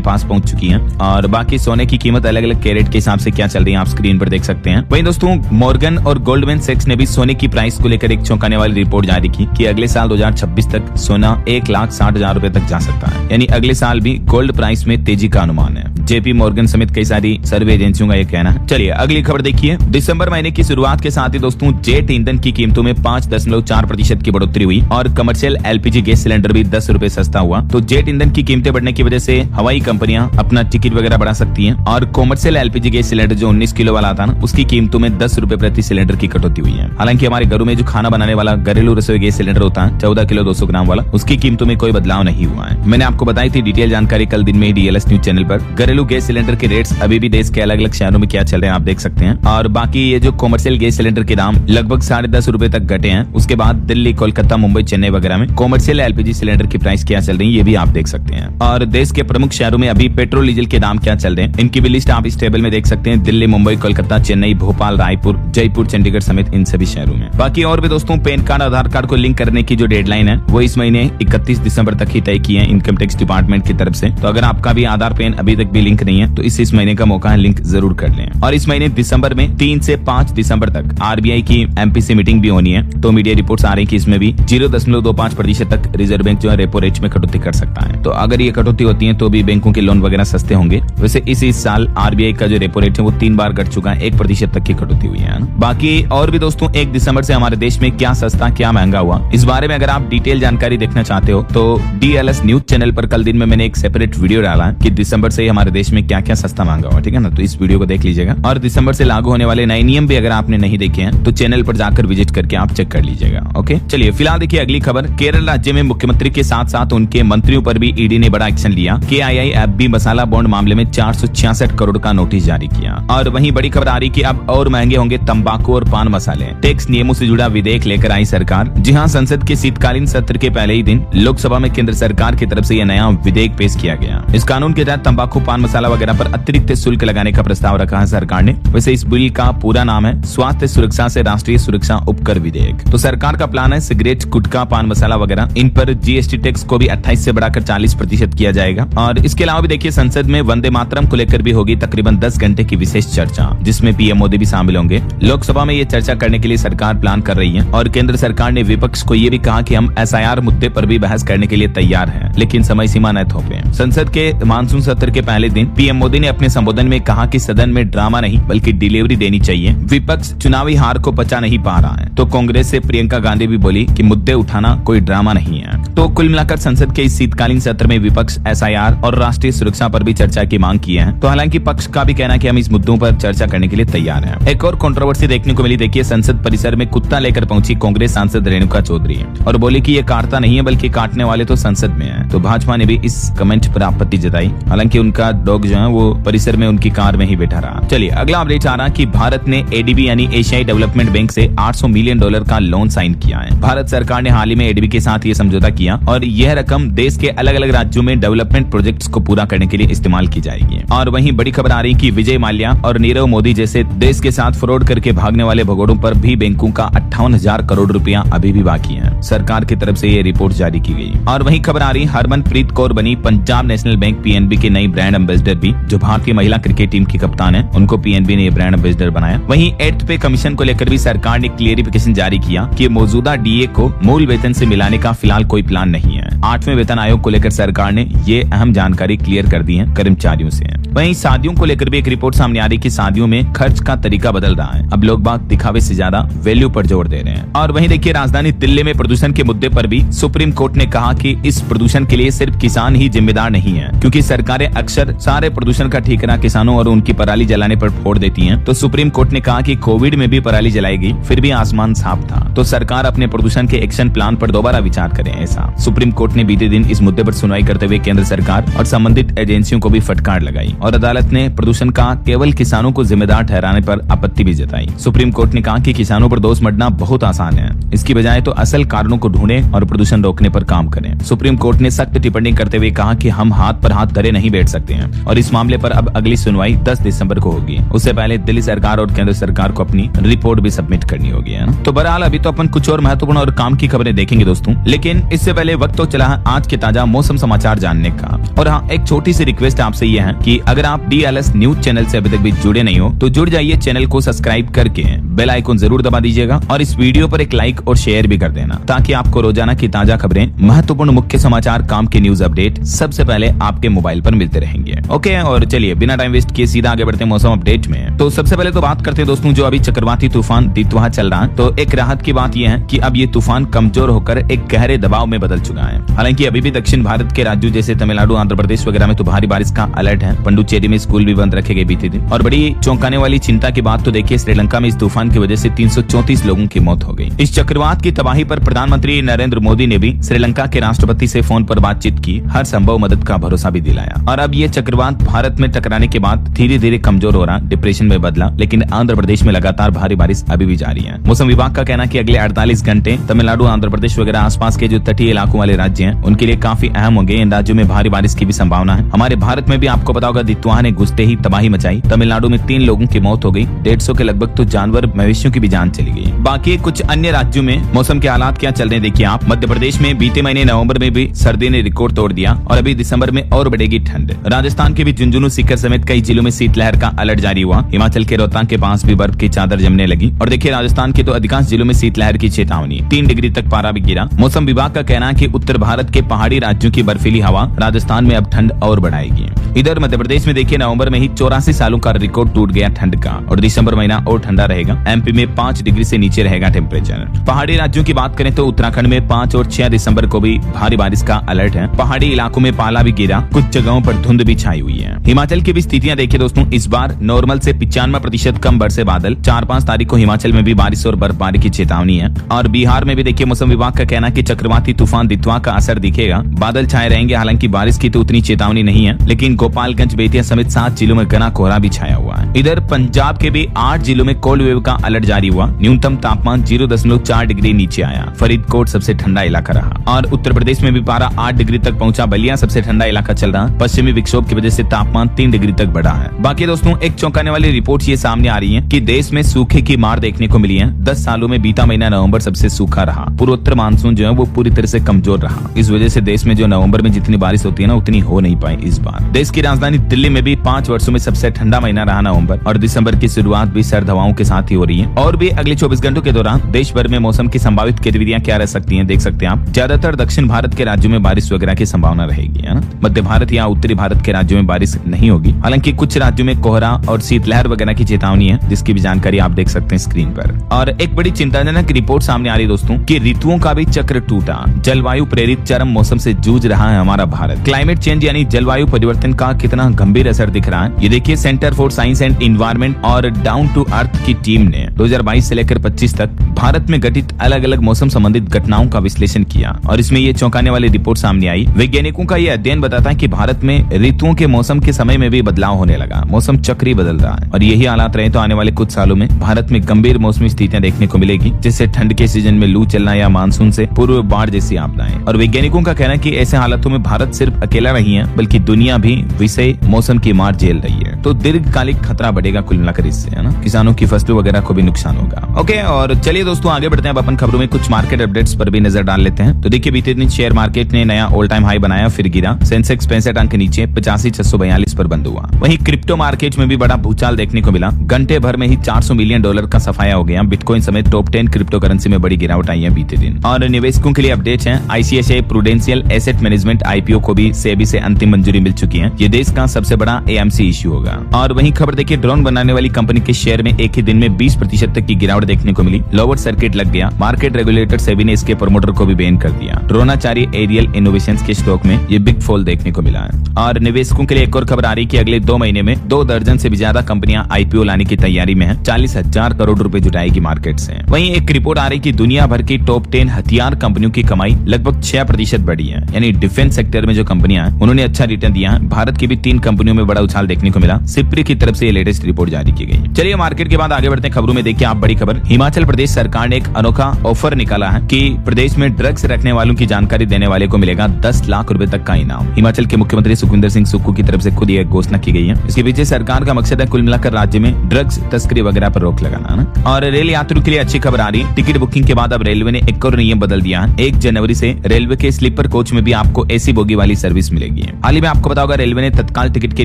पास पहुंच चुकी है। और बाकी सोने की कीमत अलग अलग कैरेट के हिसाब से क्या चल रही है आप स्क्रीन पर देख सकते हैं। वहीं दोस्तों मॉर्गन और गोल्डमैन सैक्स ने भी सोने की प्राइस को लेकर एक चौंकाने वाली रिपोर्ट जारी की कि अगले साल 2026 तक सोना 1,60,000 रुपए तक जा सकता है। यानी अगले साल भी गोल्ड प्राइस में तेजी का अनुमान है। जेपी मॉर्गन समेत कई सारी सर्वे एजेंसियों का यह कहना है। चलिए अगली खबर देखिए। दिसंबर महीने की शुरुआत के साथ ही दोस्तों जेट ईंधन की कीमतों में 5.4% की बढ़ोतरी हुई और कमर्शियल एलपीजी गैस सिलेंडर भी 10 रुपए सस्ता हुआ। तो जेट ईंधन की कीमतें बढ़ने की वजह से हवाई कंपनियां अपना टिकट वगैरह बढ़ा सकती हैं और कमर्शियल एलपीजी गैस सिलेंडर जो 19 किलो वाला था ना, उसकी कीमतों में 10 रुपए प्रति सिलेंडर की कटौती हुई है। हालांकि हमारे घरों में जो खाना बनाने वाला घरेलू रसोई गैस सिलेंडर होता है 14 किलो 200 ग्राम वाला, उसकी कीमतों में कोई बदलाव नहीं हुआ है। मैंने आपको बताई थी डिटेल जानकारी कल दिन में डीएलएस न्यूज चैनल पर। घरेलू गैस सिलेंडर के रेट्स अभी भी देश के अलग अलग शहरों में क्या चल रहे हैं आप देख सकते हैं। और बाकी ये जो कमर्शियल गैस सिलेंडर के दाम लगभग 10.5 रुपए तक घटे हैं। उसके बाद दिल्ली, कोलकाता, मुंबई, चेन्नई वगैरह में कमर्शियल एलपीजी सिलेंडर की प्राइस क्या चल रही है ये भी आप देख सकते हैं। और देश के प्रमुख शहरों में अभी पेट्रोल डीजल के दाम क्या चल रहे हैं इनकी भी लिस्ट आप इस टेबल में देख सकते हैं। दिल्ली, मुंबई, कोलकाता, चेन्नई, भोपाल, रायपुर, जयपुर, चंडीगढ़ समेत इन सभी शहरों में। बाकी और भी दोस्तों पैन कार्ड, आधार कार्ड को लिंक करने की जो डेडलाइन है वो इस महीने 31 दिसंबर तक ही तय की है इनकम टैक्स डिपार्टमेंट की तरफ से। तो अगर आपका भी आधार पैन अभी तक भी लिंक नहीं है तो इस महीने का मौका है, लिंक जरूर कर लें। और इस महीने दिसंबर में 3 से 5 दिसंबर तक आरबीआई की एमपीसी मीटिंग भी होनी है। तो मीडिया रिपोर्ट्स आ रही कि इसमें भी 0.25% तक रिजर्व बैंक जो है रेपो रेट में कटौती कर सकता है। तो अगर ये कटौती होती है तो भी बैंकों के लोन वगैरह सस्ते होंगे। वैसे इस साल आरबीआई का जो रेपो रेट है वो 3 बार घट चुका है, 1% तक की कटौती हुई है। बाकी और भी दोस्तों 1 दिसंबर से हमारे देश में क्या सस्ता क्या महंगा हुआ इस बारे में अगर आप डिटेल जानकारी देखना चाहते हो तो डीएलएस न्यूज चैनल पर कल दिन में मैंने एक सेपरेट वीडियो डाला है कि दिसंबर से हमारे देश में क्या क्या सस्ता महंगा हुआ, ठीक है ना। तो इस वीडियो को देख लीजिएगा। और दिसंबर से लागू होने वाले नए नियम भी अगर आपने नहीं देखे हैं तो चैनल पर जाकर विजिट करके आप चेक कर लीजिएगा। ओके चलिए फिलहाल देखिए अगली खबर। केरल राज्य में मुख्यमंत्री के साथ साथ उनके मंत्रियों पर भी ईडी ने बड़ा एक्शन लिया। KIIFB मसाला बॉन्ड मामले में 466 करोड़ का नोटिस जारी किया। और वहीं बड़ी खबर आ रही कि अब और महंगे होंगे तंबाकू और पान मसाले। टैक्स नियमों से जुड़ा विधेयक लेकर आई सरकार। जी हां, संसद के शीतकालीन सत्र के पहले ही दिन लोकसभा में केंद्र सरकार की तरफ से यह नया विधेयक पेश किया गया। इस कानून के तहत तंबाकू, पान मसाला वगैरह पर अतिरिक्त शुल्क लगाने का प्रस्ताव रखा है सरकार ने। वैसे इस बिल का पूरा नाम है स्वास्थ्य सुरक्षा से राष्ट्रीय सुरक्षा उपकर विधेयक। तो सरकार का प्लान है सिगरेट, गुटखा, पान मसाला वगैरह इन पर जीएसटी टैक्स को भी 28 से बढ़ाकर 40% किया जाएगा। और इसके अलावा भी देखिए संसद में वंदे मातरम को लेकर भी होगी तकरीबन 10 घंटे की विशेष चर्चा, जिसमें पीएम मोदी भी शामिल होंगे। लोकसभा में ये चर्चा करने के लिए सरकार प्लान कर रही है। और केंद्र सरकार ने विपक्ष को ये भी कहा कि हम SIR मुद्दे पर भी बहस करने के लिए तैयार हैं, लेकिन समय सीमा न थोपे। संसद के मानसून सत्र के पहले दिन पीएम मोदी ने अपने संबोधन में कहा कि सदन में ड्रामा नहीं बल्कि डिलीवरी देनी चाहिए। विपक्ष चुनावी हार को पचा नहीं पा रहा है। तो कांग्रेस से प्रियंका गांधी भी बोली कि मुद्दे उठाना कोई ड्रामा नहीं है। तो कुल मिलाकर संसद के इस शीतकालीन सत्र में विपक्ष SIR और राष्ट्रीय सुरक्षा पर भी चर्चा की मांग की है। तो हालांकि पक्ष का भी कहना है कि हम इस मुद्दों पर चर्चा करने के लिए तैयार हैं। एक और कंट्रोवर्सी देखने को मिली। देखिए संसद परिसर में कुत्ता लेकर पहुंची कांग्रेस सांसद रेणुका चौधरी और बोली कि ये काटता नहीं है बल्कि काटने वाले तो संसद में है। तो भाजपा ने भी इस कमेंट पर आपत्ति जताई। हालांकि उनका डॉग जो है वो परिसर में उनकी कार में ही बैठा रहा। चलिए अगला अपडेट आ रहा कि भारत ने ADB यानी एशियाई डेवलपमेंट बैंक से $800 मिलियन का लोन साइन किया है। भारत सरकार ने हाल ही में ADB के साथ ये समझौता किया और यह रकम देश के अलग अलग राज्यों में डेवलपमेंट प्रोजेक्ट्स को पूरा करने के लिए इस्तेमाल की जाएगी। और वहीं बड़ी खबर आ रही कि विजय माल्या और नीरव मोदी जैसे देश के साथ फ्रॉड करके भागने वाले भगोड़ों पर भी बैंकों का 58,000 करोड़ रुपया अभी भी बाकी है। सरकार की तरफ से ये रिपोर्ट जारी की गई। और वहीं खबर आ रही हरमनप्रीत कौर बनी पंजाब नेशनल बैंक PNB की नई ब्रांड एम्बेसडर भी। जो भारतीय महिला क्रिकेट टीम की कप्तान है उनको PNB ने ब्रांड एम्बेसडर बनाया। वहीं 8th पे कमीशन को लेकर भी सरकार ने क्लियरिफिकेशन जारी किया कि मौजूदा DA को मूल वेतन से मिलाने का फिलहाल कोई प्लान नहीं है। 8वें वेतन आयोग को लेकर सरकार ने ये अहम जानकारी क्लियर कर दी है कर्मचारियों से। वहीं शादियों को लेकर भी एक रिपोर्ट सामने आ रही कि शादियों में खर्च का तरीका बदल रहा है। अब लोग बाग दिखावे से ज्यादा वैल्यू पर जोर दे रहे हैं। और वहीं देखिए राजधानी दिल्ली में प्रदूषण के मुद्दे पर भी सुप्रीम कोर्ट ने कहा कि इस प्रदूषण के लिए सिर्फ किसान ही जिम्मेदार नहीं है, क्योंकि सरकारें अक्सर सारे प्रदूषण का ठिकाना किसानों और उनकी पराली जलाने पर फोड़ देती हैं। तो सुप्रीम कोर्ट ने कहा कि कोविड में भी पराली जलाई गई, फिर भी आसमान साफ था, तो सरकार अपने प्रदूषण के एक्शन प्लान पर दोबारा विचार करे। ऐसा सुप्रीम कोर्ट ने बीते दिन इस मुद्दे पर सुनवाई करते हुए केंद्र सरकार और संबंधित एजेंसियों को भी फटकार लगाई और अदालत ने प्रदूषण का केवल किसानों को जिम्मेदार ठहराने पर आपत्ति भी जताई। सुप्रीम कोर्ट ने कहा कि किसानों पर दोष मढ़ना बहुत आसान है, इसकी बजाय तो असल कारणों को ढूंढें और प्रदूषण रोकने पर काम करें। सुप्रीम कोर्ट ने सख्त टिप्पणी करते हुए कहा कि हम हाथ पर हाथ धरे नहीं बैठ सकते हैं और इस मामले पर अब अगली सुनवाई 10 दिसंबर को होगी। उससे पहले दिल्ली सरकार और केंद्र सरकार को अपनी रिपोर्ट भी सबमिट करनी होगी, है ना। तो बहरहाल अभी तो अपन कुछ और महत्वपूर्ण और काम की खबरें देखेंगे दोस्तों, लेकिन इससे पहले वक्त तो चला है आज के ताजा मौसम समाचार जानने का। और हाँ, एक छोटी सी रिक्वेस्ट आपसे ये है कि अगर आप DLS न्यूज चैनल से अभी तक भी जुड़े नहीं हो तो जुड़ जाइए, चैनल को सब्सक्राइब करके बेल आइकन जरूर दबा दीजिएगा और इस वीडियो पर एक लाइक और शेयर भी कर देना, ताकि आपको रोजाना की ताजा खबरें, महत्वपूर्ण मुख्य समाचार, काम के न्यूज अपडेट सबसे पहले आपके मोबाइल पर मिलते रहेंगे। ओके, और चलिए बिना टाइम वेस्ट किए सीधा आगे बढ़ते हैं मौसम अपडेट में। तो सबसे पहले तो बात करते हैं दोस्तों, जो अभी चक्रवाती तूफान दितवा चल रहा है, तो एक राहत की बात यह है कि अब ये तूफान कमजोर होकर एक गहरे दबाव में बदल चुका है। हालांकि अभी भी दक्षिण भारत के राज्यों जैसे तमिलनाडु, आंध्र प्रदेश वगैरह में तो भारी बारिश का अलर्ट है। पुडुचेरी में स्कूल भी बंद रखे गए बीते दिन। और बड़ी चौंकाने वाली चिंता की बात तो देखिए, श्रीलंका में इस तूफान की वजह से 334 लोगों की मौत हो गई। इस चक्रवात की तबाही पर प्रधानमंत्री नरेंद्र मोदी ने भी श्रीलंका के राष्ट्रपति से फोन पर बातचीत की, हर संभव मदद का भरोसा भी दिलाया। और अब ये चक्रवात भारत में टकराने के बाद धीरे धीरे कमजोर हो रहा, डिप्रेशन में बदला, लेकिन आंध्र प्रदेश में लगातार भारी बारिश अभी भी जारी है। मौसम विभाग का कहना है कि अगले 48 घंटे तमिलनाडु, आंध्र प्रदेश वगैरह आसपास के जो तटीय इलाकों वाले राज्य हैं, उनके लिए काफी अहम होंगे। इन राज्यों में भारी बारिश की भी संभावना है। हमारे भारत में भी आपको पता होगा, दितवा ने घुसते ही तबाही मचाई। तमिलनाडु में 3 लोगों की मौत हो गई, 150 के लगभग तो जानवर मवेशियों की भी जान चली गई। बाकी कुछ अन्य राज्यों में मौसम के हालात क्या चल रहे हैं देखिए आप। मध्य प्रदेश में बीते महीने नवंबर में भी सर्दी ने रिकॉर्ड तोड़ दिया और अभी दिसंबर में और बढ़ेगी ठंड। राजस्थान के भी झुंझुनू, सीकर समेत कई जिलों में शीतलहर का अलर्ट जारी हुआ। हिमाचल के रोहतांग के पास भी बर्फ की चादर जमने लगी। और देखिए, राजस्थान के तो अधिकांश जिलों में शीतलहर की चेतावनी, 3 डिग्री तक पारा भी गिरा। मौसम विभाग का कहना है कि उत्तर भारत के पहाड़ी राज्यों की बर्फीली हवा राजस्थान में अब ठंड और बढ़ाएगी। इधर मध्य प्रदेश में देखिए, नवंबर में ही 84 सालों का रिकॉर्ड टूट गया ठंड का और दिसंबर महीना और ठंडा रहेगा। MP में 5 डिग्री से नीचे रहेगा टेम्परेचर। पहाड़ी राज्यों की बात करें तो उत्तराखंड में 5 और 6 दिसंबर को भी भारी बारिश का अलर्ट है। पहाड़ी इलाकों में पाला भी गिरा, कुछ जगहों पर धुंध भी छाई हुई है। हिमाचल की भी स्थितियां देखिए दोस्तों, इस बार नॉर्मल से 95% कम बरसे बादल। 4-5 तारीख को हिमाचल में भी बारिश और बर्फबारी की चेतावनी है। और बिहार में भी देखिए, मौसम विभाग का कहना है कि चक्रवाती तूफान दितवा का असर दिखेगा, बादल छाए रहेंगे। हालांकि बारिश की तो उतनी चेतावनी नहीं है, लेकिन गोपालगंज, बेतिया समेत 7 जिलों में घना कोहरा भी छाया हुआ है। इधर पंजाब के भी 8 जिलों में कोल्ड वेव का अलर्ट जारी हुआ। न्यूनतम तापमान 0.4 डिग्री नीचे आया। फरीदकोट सबसे ठंडा इलाका रहा। और उत्तर प्रदेश में भी पारा 8 डिग्री तक पहुंचा। बलिया सबसे ठंडा इलाका चल रहा। पश्चिमी विक्षोभ की वजह से तापमान 3 डिग्री तक बढ़ा है। बाकी दोस्तों, एक चौंकाने वाली रिपोर्ट ये सामने आ रही है कि देश में सूखे की मार देखने को मिली है। 10 सालों में बीता महीना नवंबर सबसे सूखा रहा। पूर्वोत्तर मानसून जो है वो पूरी तरह से कमजोर रहा। इस वजह से देश में जो नवंबर में जितनी बारिश होती है ना, उतनी हो नहीं पाई इस बार। देश की राजधानी दिल्ली में भी 5 वर्षों में सबसे ठंडा महीना रहा नवंबर। और दिसंबर की शुरुआत भी सर्द हवाओं के साथ ही हो रही है। और भी अगले 24 घंटों के दौरान देश भर में मौसम की संभावित गतिविधियां क्या रह सकती हैं, देख सकते हैं आप। ज्यादातर दक्षिण भारत के राज्यों में बारिश वगैरह की संभावना रहेगी, है ना। मध्य भारत या उत्तरी भारत के राज्यों में बारिश नहीं होगी। हालांकि कुछ राज्यों में कोहरा और शीतलहर वगैरह की चेतावनी है, जिसकी भी जानकारी आप देख सकते हैं स्क्रीन पर। और एक बड़ी चिंताजनक रिपोर्ट सामने आ रही है दोस्तों कि ऋतुओं का भी चक्र टूटा। जलवायु प्रेरित चरम मौसम से जूझ रहा है हमारा भारत। क्लाइमेट चेंज यानी जलवायु परिवर्तन का कितना गंभीर असर दिख रहा है, ये देखिए centre for science and environment और डाउन टू अर्थ की टीम ने 2022 से लेकर 25 तक भारत में घटित अलग अलग मौसम संबंधित घटनाओं का विश्लेषण किया। और इसमें ये चौंकाने वाली रिपोर्ट सामने आई। वैज्ञानिकों का ये अध्ययन बताता है कि भारत में ऋतुओं के मौसम के समय में भी बदलाव होने लगा। मौसम चक्री बदल रहा है और यही हालात रहे तो आने वाले कुछ सालों में भारत में गंभीर मौसमी स्थितियां देखने को मिलेगी, जिससे ठंड के सीजन में लू चलना या मानसून से पूर्व बाढ़ जैसी आपदाएं। और वैज्ञानिकों का कहना है कि ऐसे हालातों में भारत सिर्फ अकेला नहीं है, बल्कि दुनिया भी विषय मौसम की मार झेल रही है। तो दीर्घकालिक खतरा बढ़ेगा कुल मिलाकर इससे, है ना। किसानों की फसलों वगैरह को भी नुकसान होगा। ओके, और चलिए दोस्तों आगे बढ़ते हैं। अब अपन खबरों में कुछ मार्केट अपडेट्स पर भी नजर डाल लेते हैं। तो देखिए, बीते दिन शेयर मार्केट ने नया ऑल टाइम हाई बनाया, फिर गिरा। सेंसेक्स 65 अंक नीचे 85,642 पर बंद हुआ। वहीं क्रिप्टो मार्केट में भी बड़ा भूचाल देखने को मिला। घंटे भर में ही $400 मिलियन का सफाया हो गया। बिटकॉइन समेत टॉप 10 क्रिप्टो करेंसी में बड़ी गिरावट आई है बीते दिन। और निवेशकों के लिए अपडेट्स हैं। ICICI prudential asset management IPO को भी सेबी से अंतिम मंजूरी मिल चुकी है। ये देश का सबसे बड़ा AMC इश्यू होगा। और वहीं खबर देखिए, ड्रोन बनाने वाली कंपनी के शेयर में एक ही दिन में 20% तक की गिरावट देखने को मिली। लोअर सर्किट लग गया। मार्केट रेगुलेटर सेबी ने इसके प्रमोटर को भी बैन कर दिया। ड्रोनाचारी एरियल इनोवेशंस के स्टॉक में ये बिग फॉल देखने को मिला है। और निवेश दर्शकों के लिए एक और खबर आ रही कि अगले 2 महीने में 2 दर्जन से भी ज्यादा कंपनियां आईपीओ लाने की तैयारी में हैं। 40,000 करोड़ रुपए जुटाएगी मार्केट से। वहीं एक रिपोर्ट आ रही कि दुनिया भर की टॉप 10 हथियार कंपनियों की कमाई लगभग 6% बढ़ी है। यानी डिफेंस सेक्टर में जो कंपनियां हैं उन्होंने अच्छा रिटर्न दिया है। भारत की भी 3 कंपनियों में बड़ा उछाल देखने को मिला। सिप्री की तरफ से ये लेटेस्ट रिपोर्ट जारी की गई। चलिए मार्केट के बाद आगे बढ़ते हैं खबरों में। देखिए आप बड़ी खबर, हिमाचल प्रदेश सरकार ने एक अनोखा ऑफर निकाला है कि प्रदेश में ड्रग्स रखने वालों की जानकारी देने वाले को मिलेगा 10 लाख रुपए तक का इनाम। हिमाचल के मुख्यमंत्री सुखविंदर सिंह सुक्खू की तरफ से खुद यह घोषणा की गई है। इसके पीछे सरकार का मकसद है कुल मिलाकर राज्य में ड्रग्स तस्करी वगैरह पर रोक लगाना है। और रेल यात्रियों के लिए अच्छी खबर आ रही, टिकट बुकिंग के बाद अब रेलवे ने एक और नियम बदल दिया है। 1 जनवरी से रेलवे के स्लीपर कोच में भी आपको एसी बोगी वाली सर्विस मिलेगी। हाल ही में आपको पता होगा रेलवे ने तत्काल टिकट के